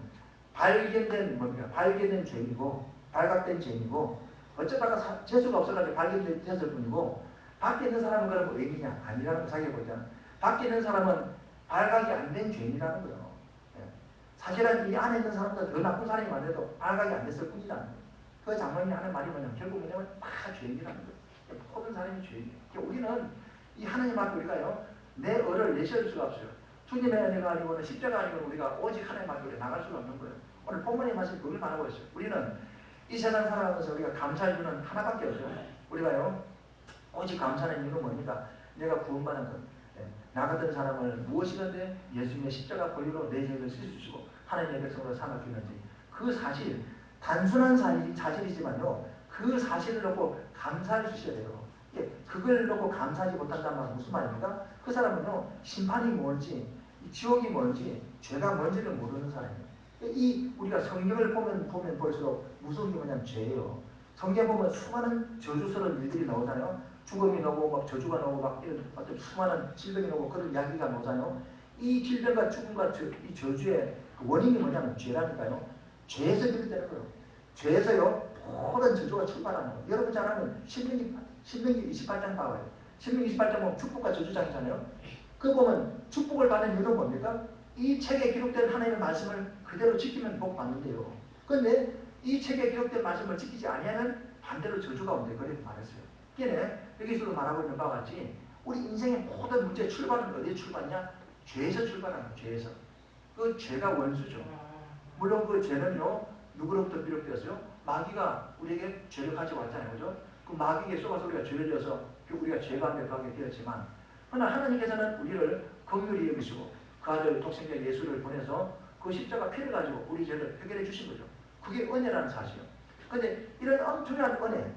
발견된 뭡니까? 발견된 죄인이고 발각된 죄인이고 어쩌다가 재수가 없어가지고 발견됐을 뿐이고 밖에 있는 사람은 그럼 의인이냐? 아니라는 거 자기가 볼 때는 밖에 있는 사람은 발각이 안 된 죄인이라는 거예요. 예. 사실은 이 안에 있는 사람보다 더 나쁜 사람이 많아도 발각이 안 됐을 뿐이라는 거예요. 그 장로님이 하는 말이 뭐냐면 결국 뭐냐면 다 죄인이라는 거예요. 모든 사람이 죄인이에요. 그러니까 우리는 이 하나님 앞에 우리가요 내 의를 내세울 수가 없어요. 주님의 은혜가 아니고는 십자가 아니고는 우리가 오직 하나님 앞에 나갈 수가 없는 거예요. 오늘 본문의 말씀이 그걸 말하고 있어요. 우리는 이 세상 살아가면서 우리가 감사할 이유는 하나밖에 없어요. 우리가요 오직 감사하는 이유는 뭡니까? 내가 구원받은 것. 나 같은 사람을 무엇이든지 예수님의 십자가 보혈로 내 죄를 씻어주시고 하나님의 백성으로 삼아주는지 그 사실 단순한 사실이지만요 그 사실을 놓고 감사할 수 있어야 돼요. 그걸 놓고 감사하지 못한다는 말은 무슨 말입니까? 그 사람은요 심판이 뭔지 지옥이 뭔지 죄가 뭔지를 모르는 사람이에요. 이 우리가 성경을 보면 볼수록 무서운 게 뭐냐면 죄예요. 성경 보면 수많은 저주스러운 일들이 나오잖아요. 죽음이 나오고 막 저주가 나오고 막 이런 어떤 수많은 질병이 나오고 그런 이야기가 나오잖아요. 이 질병과 죽음과 이 저주의 그 원인이 뭐냐면 죄라니까요. 죄에서 비롯되는 거예요. 죄에서요 모든 저주가 출발하는 거예요. 여러분 잘 아는 신명기 28장 봐봐요. 신명기 28장 보면 축복과 저주장이잖아요. 그 보면 축복을 받는 이유는 뭡니까? 이 책에 기록된 하나님의 말씀을 그대로 지키면 복 받는데요. 그런데 이 책에 기록된 말씀을 지키지 아니하면 반대로 저주가 온대. 그렇게 말했어요. 그게 여기서도 말하고 있는 바와 같이 우리 인생의 모든 문제의 출발은 어디에 출발이냐? 죄에서 출발하는 거예요. 죄에서. 그 죄가 원수죠. 물론 그 죄는요. 누구로부터 비롯되었어요? 마귀가 우리에게 죄를 가지고 왔잖아요. 그죠? 그 마귀에게 쏘아서 우리가 죄를 지어서 우리가 죄 가운데 가게 되었지만 그러나 하나님께서는 우리를 긍휼히 여기시고 그 아들 독생자 예수를 보내서 그 십자가 피를 가지고 우리 죄를 해결해 주신 거죠. 그게 은혜라는 사실이에요. 그런데 이런 엄청난 은혜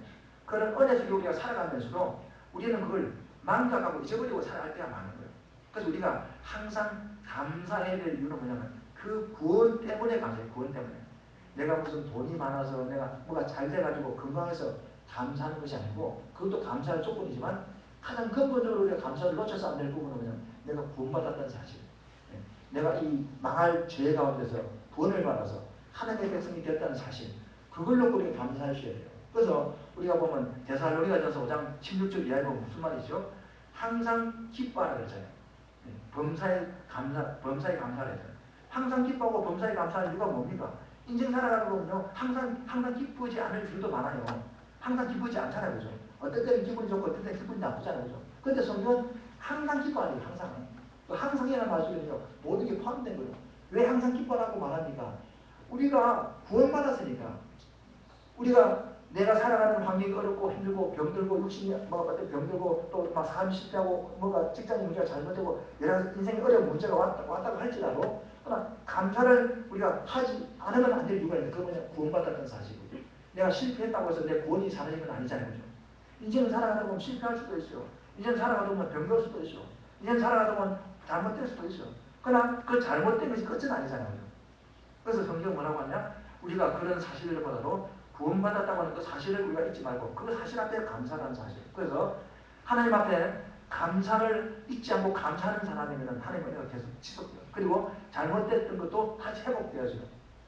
그런 은혜 속에 우리가 살아가면서도 우리는 그걸 망각하고 잊어버리고 살아갈 때가 많은 거예요. 그래서 우리가 항상 감사해야 될 이유는 뭐냐면 그 구원 때문에 감사해요. 구원 때문에. 내가 무슨 돈이 많아서 내가 뭐가 잘 돼가지고 건강해서 감사하는 것이 아니고 그것도 감사할 조건이지만 가장 근본적으로 우리가 감사를 놓쳐서 안 될 부분은 그냥 내가 구원받았다는 사실. 내가 이 망할 죄 가운데서 구원을 받아서 하나님의 백성이 됐다는 사실. 그걸 놓고 우리가 감사하셔야 돼요. 그래서 우리가 보면 데살로니가전서 5장 16절 이하에 보면 무슨 말이죠? 항상 기뻐하라 그러잖아요. 범사에 감사를 했잖아요. 항상 기뻐하고 범사에 감사하는 이유가 뭡니까? 인생 살아가는 거는요, 항상 기쁘지 않을 일도 많아요. 항상 기쁘지 않잖아요, 그죠? 어떨 때는 기분이 좋고, 어떨 때는 기분이 나쁘잖아요, 그죠? 근데 성경은 항상 기뻐하래요, 항상. 또 항상이라는 말 속에는요, 모든 게 포함된 거예요. 왜 항상 기뻐라고 말합니까? 우리가 구원받았으니까. 우리가 내가 살아가는 환경이 어렵고 힘들고 병들고 육신이 병들고 또 막 삶이 실패하고 뭐가 직장인 문제가 잘못되고 여러 가지 인생에 어려운 문제가 왔다고 할지라도 그러나 감사를 우리가 하지 않으면 안 될 이유가 있는데 그건 그냥 구원받았다는 사실이고 내가 실패했다고 해서 내 구원이 사라진 건 아니잖아요. 그죠? 인생 살아가다 보면 실패할 수도 있어요. 인생 살아가다 보면 병들 수도 있어요. 인생 살아가다 보면 잘못될 수도 있어요. 그러나 그 잘못된 것이 끝은 아니잖아요. 그죠? 그래서 성경은 뭐라고 하냐? 우리가 그런 사실보다도 구원받았다고 하는 그 사실을 우리가 잊지 말고 그 사실 앞에 감사라는 사실. 그래서 하나님 앞에 감사를 잊지 않고 감사하는 사람이면 하나님의 은혜가 계속 지속돼요. 그리고 잘못됐던 것도 다시 회복되어져요.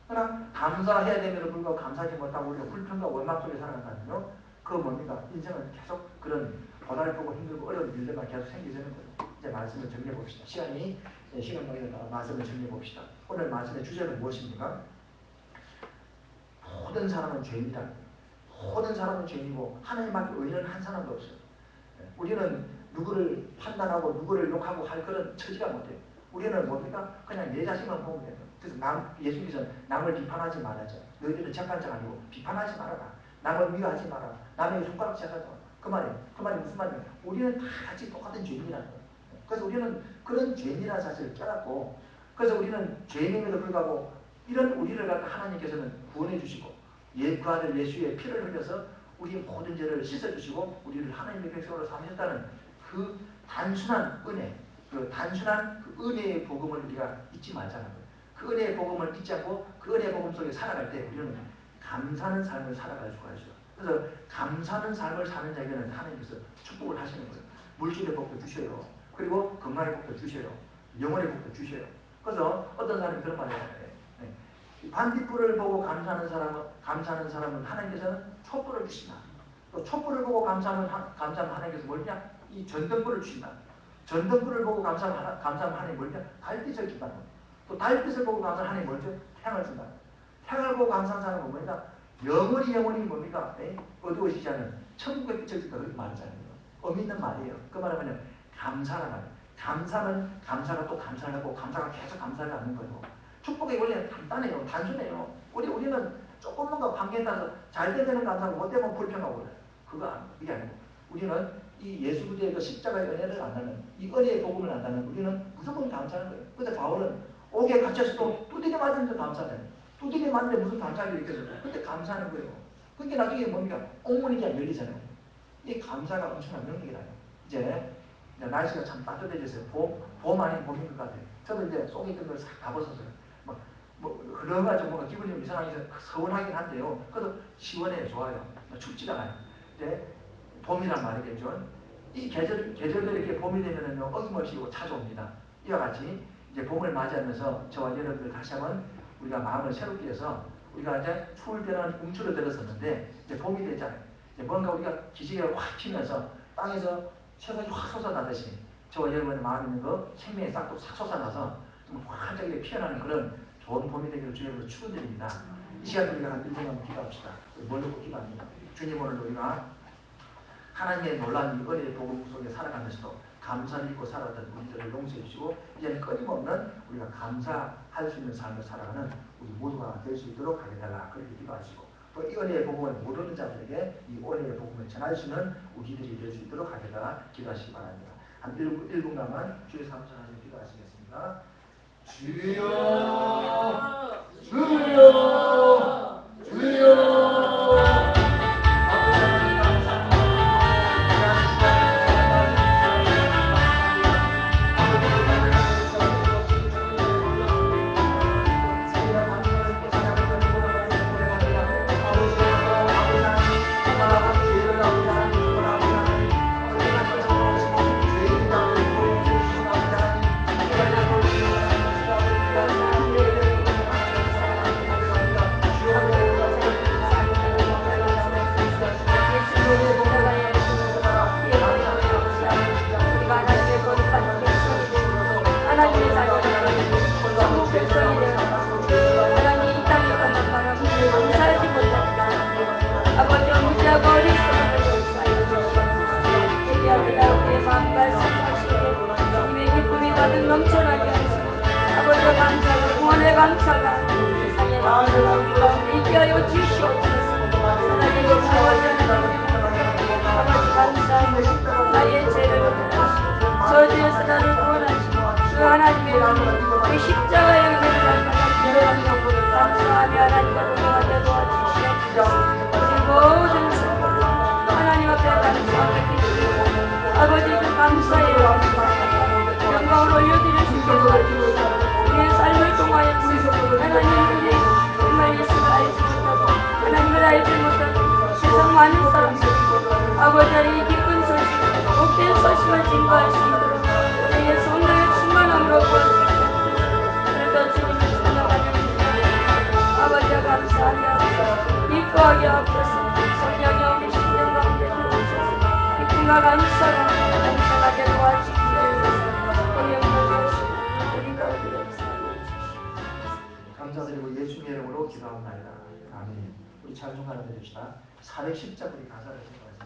그러나 감사해야 됨에도 불구하고 감사하지 못하고 우리가 불평과 원망 속에 살아간다면요. 그거 뭡니까? 인생은 계속 그런 고달프고 힘들고 어려운 일들만 계속 생기는 거예요. 이제 말씀을 정리해 봅시다. 시간 관계에 따라 말씀을 정리해 봅시다. 오늘 말씀의 주제는 무엇입니까? 모든 사람은 죄인이다. 모든 사람은 죄인이고 하나님밖에 의인은 한 사람도 없어요. 우리는 누구를 판단하고 누구를 욕하고 할 그런 처지가 못해요. 우리는 뭡니까? 그냥 내 자신만 보면 돼요. 그래서 예수님께서 남을 비판하지 말아죠. 너희들은 재판장 아니고 비판하지 말아라. 남을 미워하지 마라. 남에게 손가락 쥐하지 마라. 그 말이 무슨 말이냐? 우리는 다 같이 똑같은 죄인이라는 거예요. 그래서 우리는 그런 죄인이라는 사실을 깨닫고 그래서 우리는 죄인임에도 불구하고 이런 우리를 갖다 하나님께서는 구원해 주시고 그 아들 예수의 피를 흘려서 우리의 모든 죄를 씻어주시고 우리를 하나님의 백성으로 삼으셨다는 그 단순한 은혜, 그 단순한 그 은혜의 복음을 우리가 잊지 말자는 거예요. 그 은혜의 복음을 잊지 않고 그 은혜의 복음 속에 살아갈 때 우리는 감사하는 삶을 살아갈 수가 있어요. 그래서 감사하는 삶을 사는 자에게는 하나님께서 축복을 하시는 거예요. 물질의 복도 주셔요. 그리고 건강의 복도 주셔요. 영혼의 복도 주셔요. 그래서 어떤 사람이 그런 말을 해요. 반딧불을 보고 감사하는 사람은 하나님께서는 촛불을 주신다. 또 촛불을 보고 감사하면 하나님께서 뭐냐? 이 전등불을 주신다. 전등불을 보고 감사하면 하나님 뭐냐? 달빛을 준다. 또 달빛을 보고 감사하면 하나님 뭐죠? 태양을 준다. 태양을 보고 감사하는 사람은 뭐냐? 영원히 뭡니까? 어두워지지 않은 천국의 빛을 준다. 그렇게 말하잖아요. 의미 있는 말이에요. 그 말은 뭐냐? 감사란 말이에요. 감사는 감사가 또 감사를 하고 감사가 계속 감사를 하는 거예요. 축복이 원래 간단해요. 단순해요. 우리는 조금 뭔가 관계에 따라서 잘 되면 감사하고 못 되면 불평하고 그래요. 그게 아니고 우리는 이 예수 그리스도의 그 십자가의 은혜를 안다면 이 은혜의 복음을 안다면 우리는 무조건 감사하는 거예요. 그래서 바울은 옥에 갇혔어도 두드려 맞으면서 감사해요. 두드려 맞는데 무슨 감사를 느껴져요? 그때 감사하는 거예요. 그게 나중에 뭡니까? 옥문이 그냥 열리잖아요. 이 감사가 엄청난 능력이라요. 이제 날씨가 참 따뜻해졌어요. 봄 아닌 봄인 것 같아요. 저도 이제 속에 있던 걸 싹 다 벗었어요. 흘러가지고 뭔가 기분이 좀 이상하게 서운하긴 한데요. 그래도 시원해요. 좋아요. 춥지가 않아요. 이제 봄이란 말이겠죠. 이 계절도 이렇게 봄이 되면은요, 어김없이 찾아옵니다. 이와 같이 이제 봄을 맞이하면서 저와 여러분들 다시 한번 우리가 마음을 새롭게 해서 우리가 이제 추울 때는 움츠러들었었는데 이제 봄이 됐잖아요. 이제 뭔가 우리가 기지개가 확 피면서 땅에서 새송이 확 솟아나듯이 저와 여러분의 마음에 있는 거 생명의 싹도 싹 솟아나서 좀 활짝하게 피어나는 그런 좋은 봄이 되기를 주님으로 축원드립니다. 이 시간 우리가 한 1분 한번 기도합시다. 뭘 놓고 기도합니다. 주님 오늘 우리가 하나님의 놀라운 은혜의 복음 속에 살아가면서도 감사를 잊고 살았던 우리들을 용서해 주시고 이제는 끊임없는 우리가 감사할 수 있는 삶을 살아가는 우리 모두가 될 수 있도록 하겠다. 그렇게 기도하시고 또 이 은혜의 복음을 모르는 자들에게 이 은혜의 복음을 전할 수 있는 우리들이 될 수 있도록 하겠다. 기도하시기 바랍니다. 한 1분간만 주의 삼천하시고 기도하시겠습니다. 주여 주여 주여 감사가 세상의 감사가 있게 하여 주시옵소서. 하나님 아버지 아버지 감사합니다. 나의 죄를 저 죄에서 나를 구원하시고 그 하나님의 그 십자가의 은혜를 날마다 감사하며 하나님과 동행하게 도와주시옵소서. 우리 모든 사람 하나님 앞에 감사하게 드리고 아버지 그 감사의 영광을 올려드릴 수 있게 도와주시옵소서. 우리의 삶을 통하여 하나님 정말 예수를 알지 못하고 하나님을 알지 못하고 세상 많은 사람들이 아버지의 이 기쁜 소식 복된 소식을 증거할 수 있도록 우리의 성령의 충만함으로 구원주시옵소서. 그러니까 주님을 찬양하는 아버지와 감사하며 기뻐하게 하옵소서. 성령의 우리 심령 가운데 들어오셔서 기쁨과 감사하게 도와주시옵소서. 우리 가운데 역사하여 주시옵소서. 감사드리고 예수님의 이름으로 기도합니다. 아멘. 우리 찬송 하나 드립시다. 410장 우리 가사를 생각하십니다.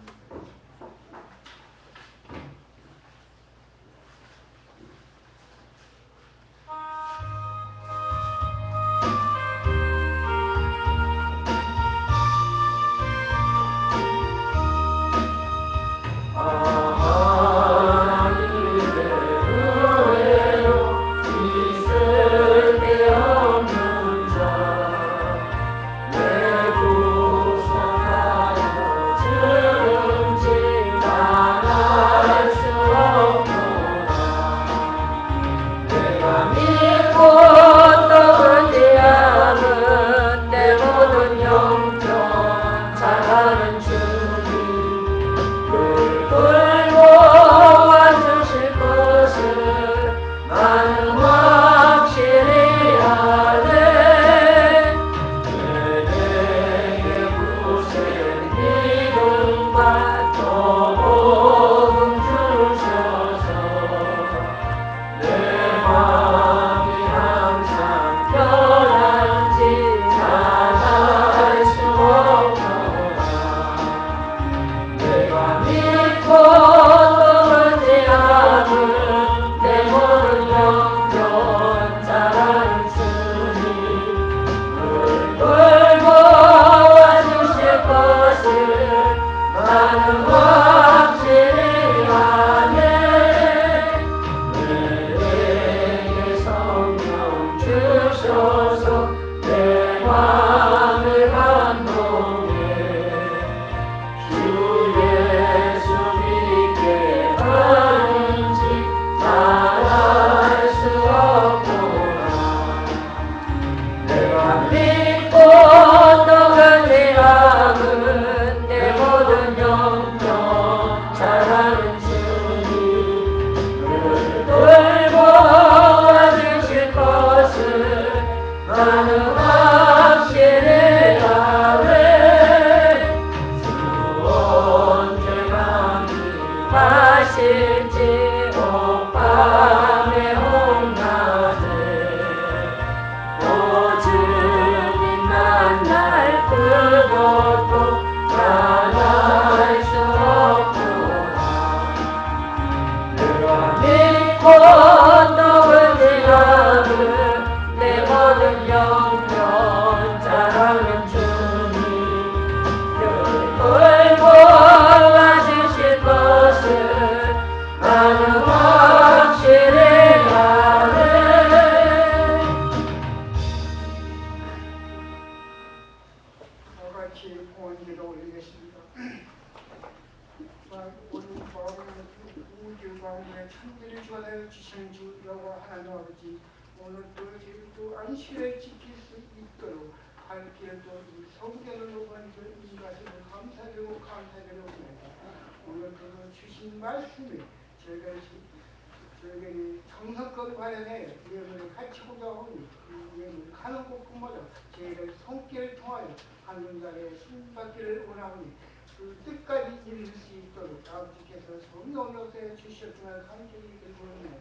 저희들이 정성껏 관련해 예물을 갖추고자 하니 이 예물을 가는 곳곳마다 저희가 손길을 통하여 하는 자리에 신받기를 원하오니 그 뜻까지 이룰 수 있도록 아버지께서 성령 역사에 주셨지만 감격이 들고 있네요.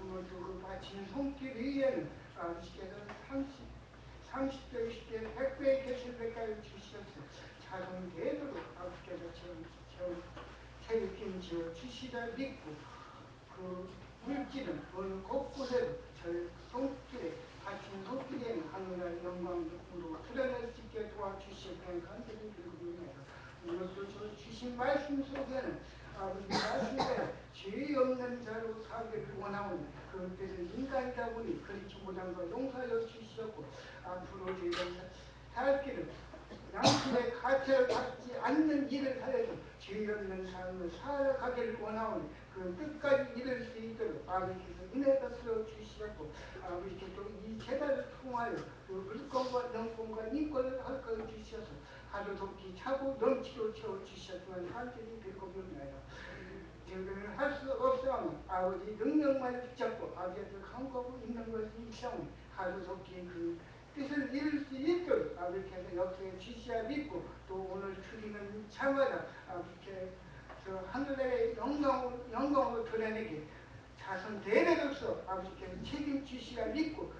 오늘 그 바치는 손길 위에는 아버지께서 30배, 20배, 100배의 계실배까지 주셨어요. 자손 되도록 아버지께서 책임지어 주시다 믿고 그 물질은 어느 곳곳에도 저희 손길에 받친 손길에는 하늘의 영광으로 드러낼 수 있게 도와주시면 간절히 빌고입니다. 오늘도 저 주신 말씀 속에는 아버지 말씀대로 죄 없는 자로 살기를 원하오니 그것들은 인간이다 보니 그렇지 못한 걸 용서하여 주시었고 앞으로 저희가 살 길은 양심의 가책을 받지 않는 일을 하여도 죄 없는 삶을 살아가기를 원하오니 그 끝까지 이룰 수 있도록 아버지께서 은혜 베풀어 주시었고 아버지께서 이 재단을 통하여 그 물권과 영권과 인권을 허락하여 주셔서 하루 돕기 차고 넘치도록 채워주셨으면 간절히 빌고옵나이다. 저희들은 할 수 없사오니 아버지 능력만 붙잡고 아버지한테 간구하고 있는 것이 있사오니 하루 돕기 그 뜻을 이룰 수 있도록 아버지께서 역사에 주시야 믿고 또 오늘 드리는 차마다 아버지께서 하늘의 영광으로 드러내게 자손 대대로서 아버지께서 책임주시야 믿고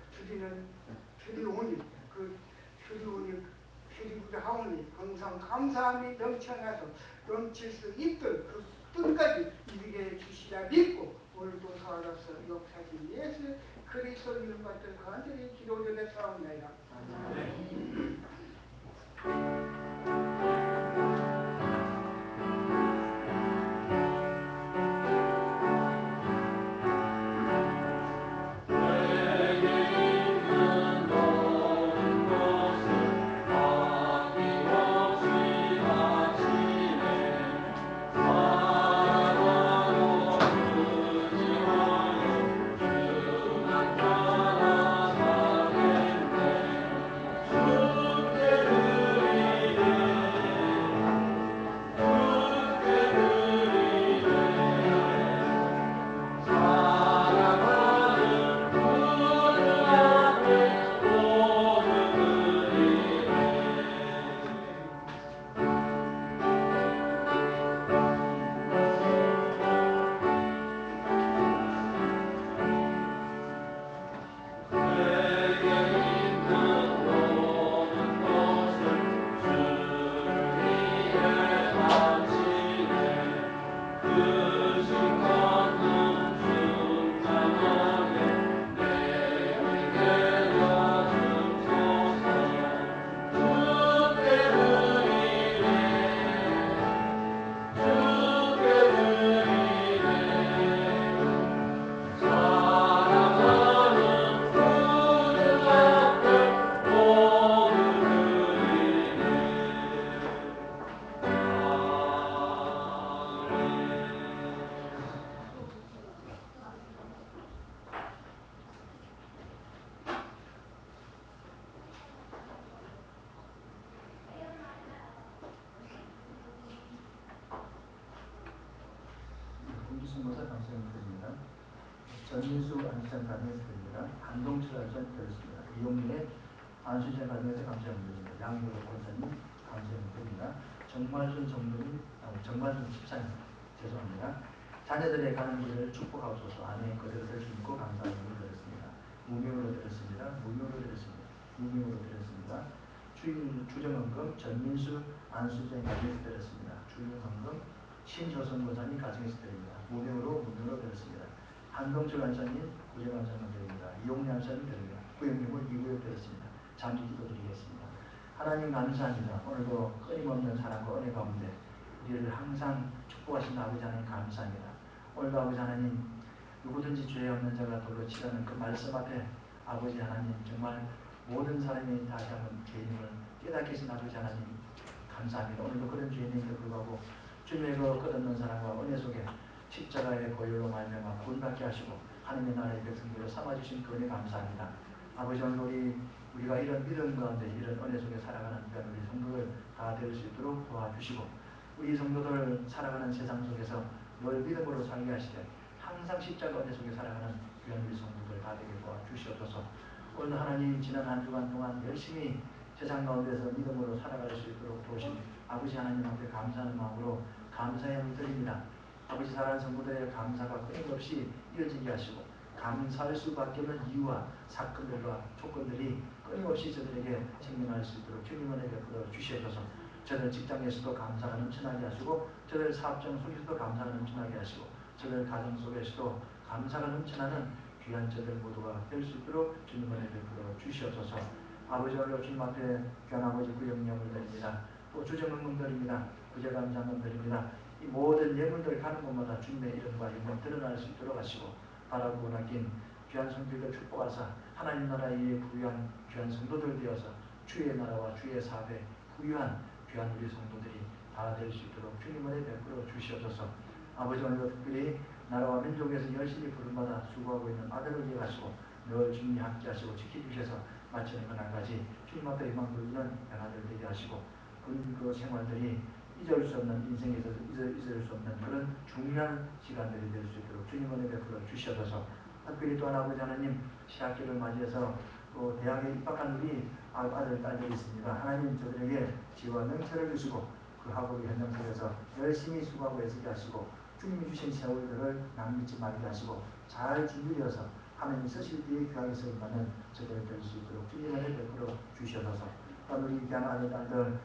드리오니 드리고자 하오니 항상 감사함이 넘쳐나서 넘칠 수 있도록 그 끝까지 이르게 주시라 믿고 오늘도 살아서 역사진 예수 그리스도 이름 받들 간절히 기도드렸사옵나이다. 공지선거사 감사드립니다. 전민수 안수장 가정에서드립니다. 한동철 안수장 드렸습니다. 이용민의 안수장 가정에서 감사드립니다. 양도로 권사님 감사드립니다. 정말순 정도님, 정말순 집사님 죄송합니다. 자녀들의 가는 길을 축복하옵소서. 아내 그대로 될 수 있고 감사함을 드렸습니다. 무명으로 드렸습니다. 무명으로 드렸습니다. 무명으로 드렸습니다. 추정헌금 전민수 안수장 가정에서 드렸습니다. 추정헌금 신효선 권사님 가정에서 드립니다. 무명으로 드렸습니다. 한동철 안사님 구제감사만 드립니다. 이용래 안사님 드립니다. 구역명을 2구역 드렸습니다. 잠시 기도드리겠습니다. 하나님 감사합니다. 오늘도 끊임없는 사랑과 은혜 가운데 우리를 항상 축복하신 아버지 하나님 감사합니다. 오늘도 아버지 하나님 누구든지 죄 없는 자가 돌로 치라는 그 말씀 앞에 아버지 하나님 정말 모든 사람이 다시 한번 죄인임을 깨닫게 하신 아버지 하나님 감사합니다. 오늘도 그런 죄인임에도 불구하고 주님의 그 끝없는 사랑과 은혜 속에 십자가의 보혈로 말미암아 구원받게 하시고 하나님의 나라의 백성들을 삼아주신 그 은혜 감사합니다. 아버지 오늘 우리가 이런 믿음 가운데 이런 은혜 속에 살아가는 우리 성도들 다 될 수 있도록 도와주시고 우리 성도들 살아가는 세상 속에서 늘 믿음으로 살게 하시되 항상 십자가 은혜 속에 살아가는 귀한 우리 성도들 다 되게 도와주시옵소서. 오늘 하나님 지난 한 주간 동안 열심히 세상 가운데서 믿음으로 살아갈 수 있도록 도우신 아버지 하나님 앞에 감사하는 마음으로 감사의 함을 드립니다. 아버지 사랑하는 성도들의 감사가 끊임없이 이어지게 하시고 감사할 수밖에 없는 이유와 사건들과 조건들이 끊임없이 저들에게 생겨날 수 있도록 주님 은혜 베풀어 주시옵소서. 저들 직장에서도 감사가 넘쳐나게 하시고 저들 사업장 속에서도 감사가 넘쳐나게 하시고 저들 가정 속에서도 감사가 넘쳐나는 귀한 저들 모두가 될 수 있도록 주님 은혜 베풀어 주시옵소서. 아버지 오늘 주님 앞에 귀한 아버지 그 영령을 드립니다. 또 주정응문 드립니다. 부재감 장금 드립니다. 이 모든 예물들 가는 곳마다 주님의 이름과 영광 드러날 수 있도록 하시고 바라고 낚인 귀한 성도들 축복하사 하나님 나라에 부유한 귀한 성도들 되어서 주의 나라와 주의 사업에 부유한 귀한 우리 성도들이 다 될 수 있도록 주님 은혜 베풀어 주시옵소서. 아버지 오늘도 특별히 나라와 민족에서 열심히 부름받아 수고하고 있는 아들을 기억하시고 늘 주님이 함께하시고 지켜주셔서 마치는 그날까지 주님 앞에 희망 돌리는 변화들 되게 하시고 그 생활들이 잊을 수 없는 인생에서 잊을 수 없는 그런 중요한 시간들이 될 수 있도록 주님 은혜 베풀어 주시옵소서. 특별히 또한 아버지 하나님 신학기를 맞이해서 또 대학에 입학한 우리 아들 딸들이 있습니다. 하나님 저들에게 지혜와 명철을 주시고 그 학업의 현장 속에서 열심히 수고하고 애쓰게 하시고 주님이 주신 세월들을 남기지 말게 하시고 잘 준비되어서 하나님이 쓰실 때에 귀하게 쓰임받는 저들이 될 수 있도록 주님 은혜 베풀어 주시옵소서. 또한 우리 귀한 아들 딸들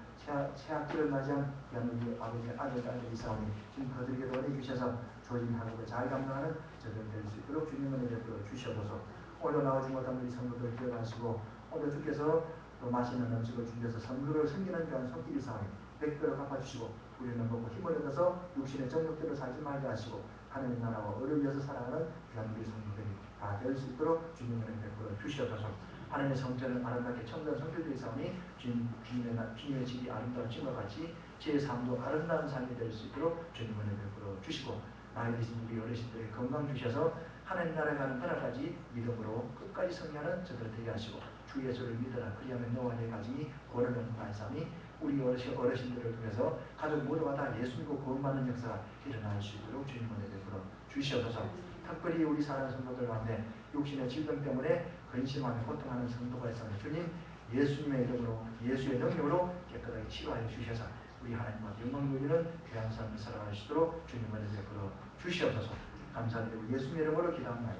새학기를 맞이한 귀한 우리 아버지 아들 딸들이 있사오니 주님 그들에게 은혜 주셔서 주어진 학업을 잘 감당하는 저들 될 수 있도록 주님 은혜 베풀어 주시옵소서. 오늘 나오지 못한 우리 성도들 기억하시고 오늘 주께서 또 맛있는 음식을 준비해서 성도를 섬기는 귀한 손길이 사오니 백배로 갚아주시고 우리는 먹고 힘을 얻어서 육신의 정욕대로 살지 말게 하시고 하나님 나라와 의를 위해서 살아가는 귀한 우리 성도들이 다 될 수 있도록 주님 은혜 베풀어 주시옵소서. 하나님의 성전을 아름답게 청단 성결되어 있사오니 주님의 집이 아름다운 집과 같이 제 삶도 아름다운 삶이 될 수 있도록 주님 은혜 베풀어 주시고 나이 드신 우리 어르신들의 건강 주셔서 하나님 나라에 가는 그날까지 믿음으로 끝까지 승리하는 저들 되게 하시고 주 예수를 믿어라 그리하면 너와 내 가정이 구원을 얻는다 하사오니 우리 어르신들을 통해서 가족 모두가 다 예수 믿고 구원받는 역사가 일어날 수 있도록 주님 은혜 베풀어 주시옵소서. 특별히 우리 사랑하는 성도들 가운데 육신의 질병 때문에 근심하며 고통하는 성도가 있사오니 주님 예수님의 이름으로 예수의 능력으로 깨끗하게 치유하여 주셔서 우리 하나님과 영광 돌리는 귀한 삶을 살아갈 수 있도록 주님 은혜 베풀어 주시옵소서. 감사드리고 예수님의 이름으로 기도합니다.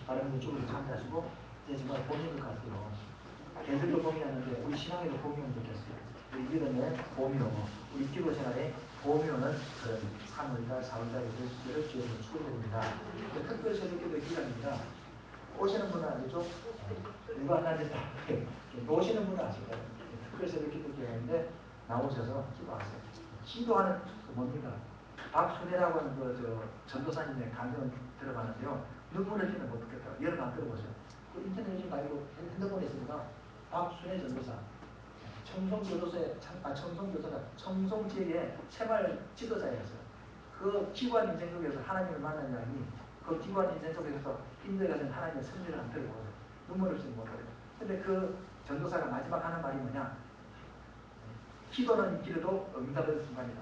다른 분 쪽으로 참여하시고 이제 정말 봄인 것 같아요. 애들도 봄이었는데 우리 신앙에도 봄이 오면 좋겠어요. 우리 믿음의 봄이 오고 우리 기도 생활에 봄이 오는 그런 3월달, 4월달이 될 수 있도록 주님을 축원드립니다. 특별 새벽기도 기간입니다. 오시는 분은 아니죠? 누가 안 나는지 오시는 분은 아실 거예요. 특별 새벽기도 기간인데 나오셔서 기도하세요. 기도하는 그 뭡니까? 박순애라고 하는 그 전도사님의 강연 들어가는데요. 눈물을 흘리면 못 듣겠다고 여러분 안 들어보세요. 그 인터넷 요즘 말고 핸드폰에 있습니다. 박순애 전도사 청송지역의 생활 지도자였어요. 그 기관 인생 속에서 하나님을 만난 이야기, 그 기관 인생 속에서 힘들어가는 하나님의 승리를 한번 들어보세요. 눈물 없이 못해요. 근데 그 전도사가 마지막 하는 말이 뭐냐? 기도는 기도도 응답의 순간이다.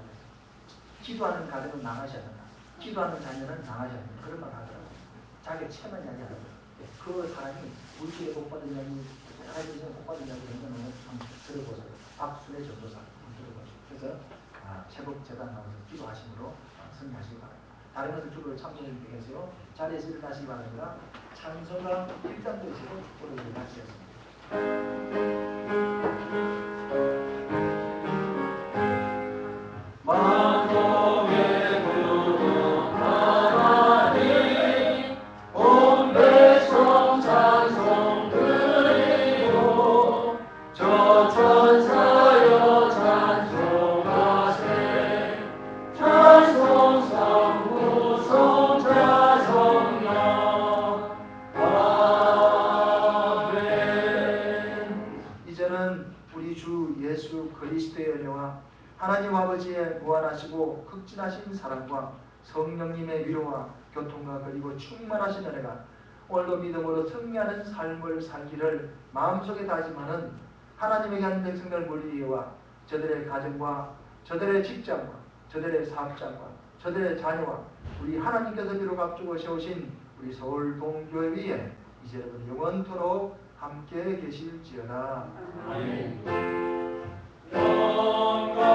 기도하는 가정은 망하지 않는다. 기도하는 자녀는 망하지 않는다. 그런 말 하더라고요. 자기 체면 이야기 하더라고요. 그 사람이 물질에 복받은 이야기, 하나님의 복받은 이야기 이런 거는 한번 들어보세요. 박순애 전도사 한번 들어보세요. 그래서 제법 재단 나와서 기도하심으로 승리하시기 바랍니다. 다른 것을 주로 참여해 주시겠어요? 자리에서 일어나시기 바랍니다. 찬송가 1단 드시고 축복을 드리겠습니다. 그리스도의 은혜와 하나님 아버지의 무한하시고 극진하신 사랑과 성령님의 위로와 교통과 그리고 충만하신 은혜가 오늘도 믿음으로 승리하는 삶을 살기를 마음속에 다짐하는 하나님의 한 백성들 머리와 저들의 가정과 저들의 직장과 저들의 사업장과 저들의 자녀와 우리 하나님께서 비록 앞두고 세우신 우리 서울 동교회 위에 이제부터 영원토록 함께 계실지어다. 아멘. 영광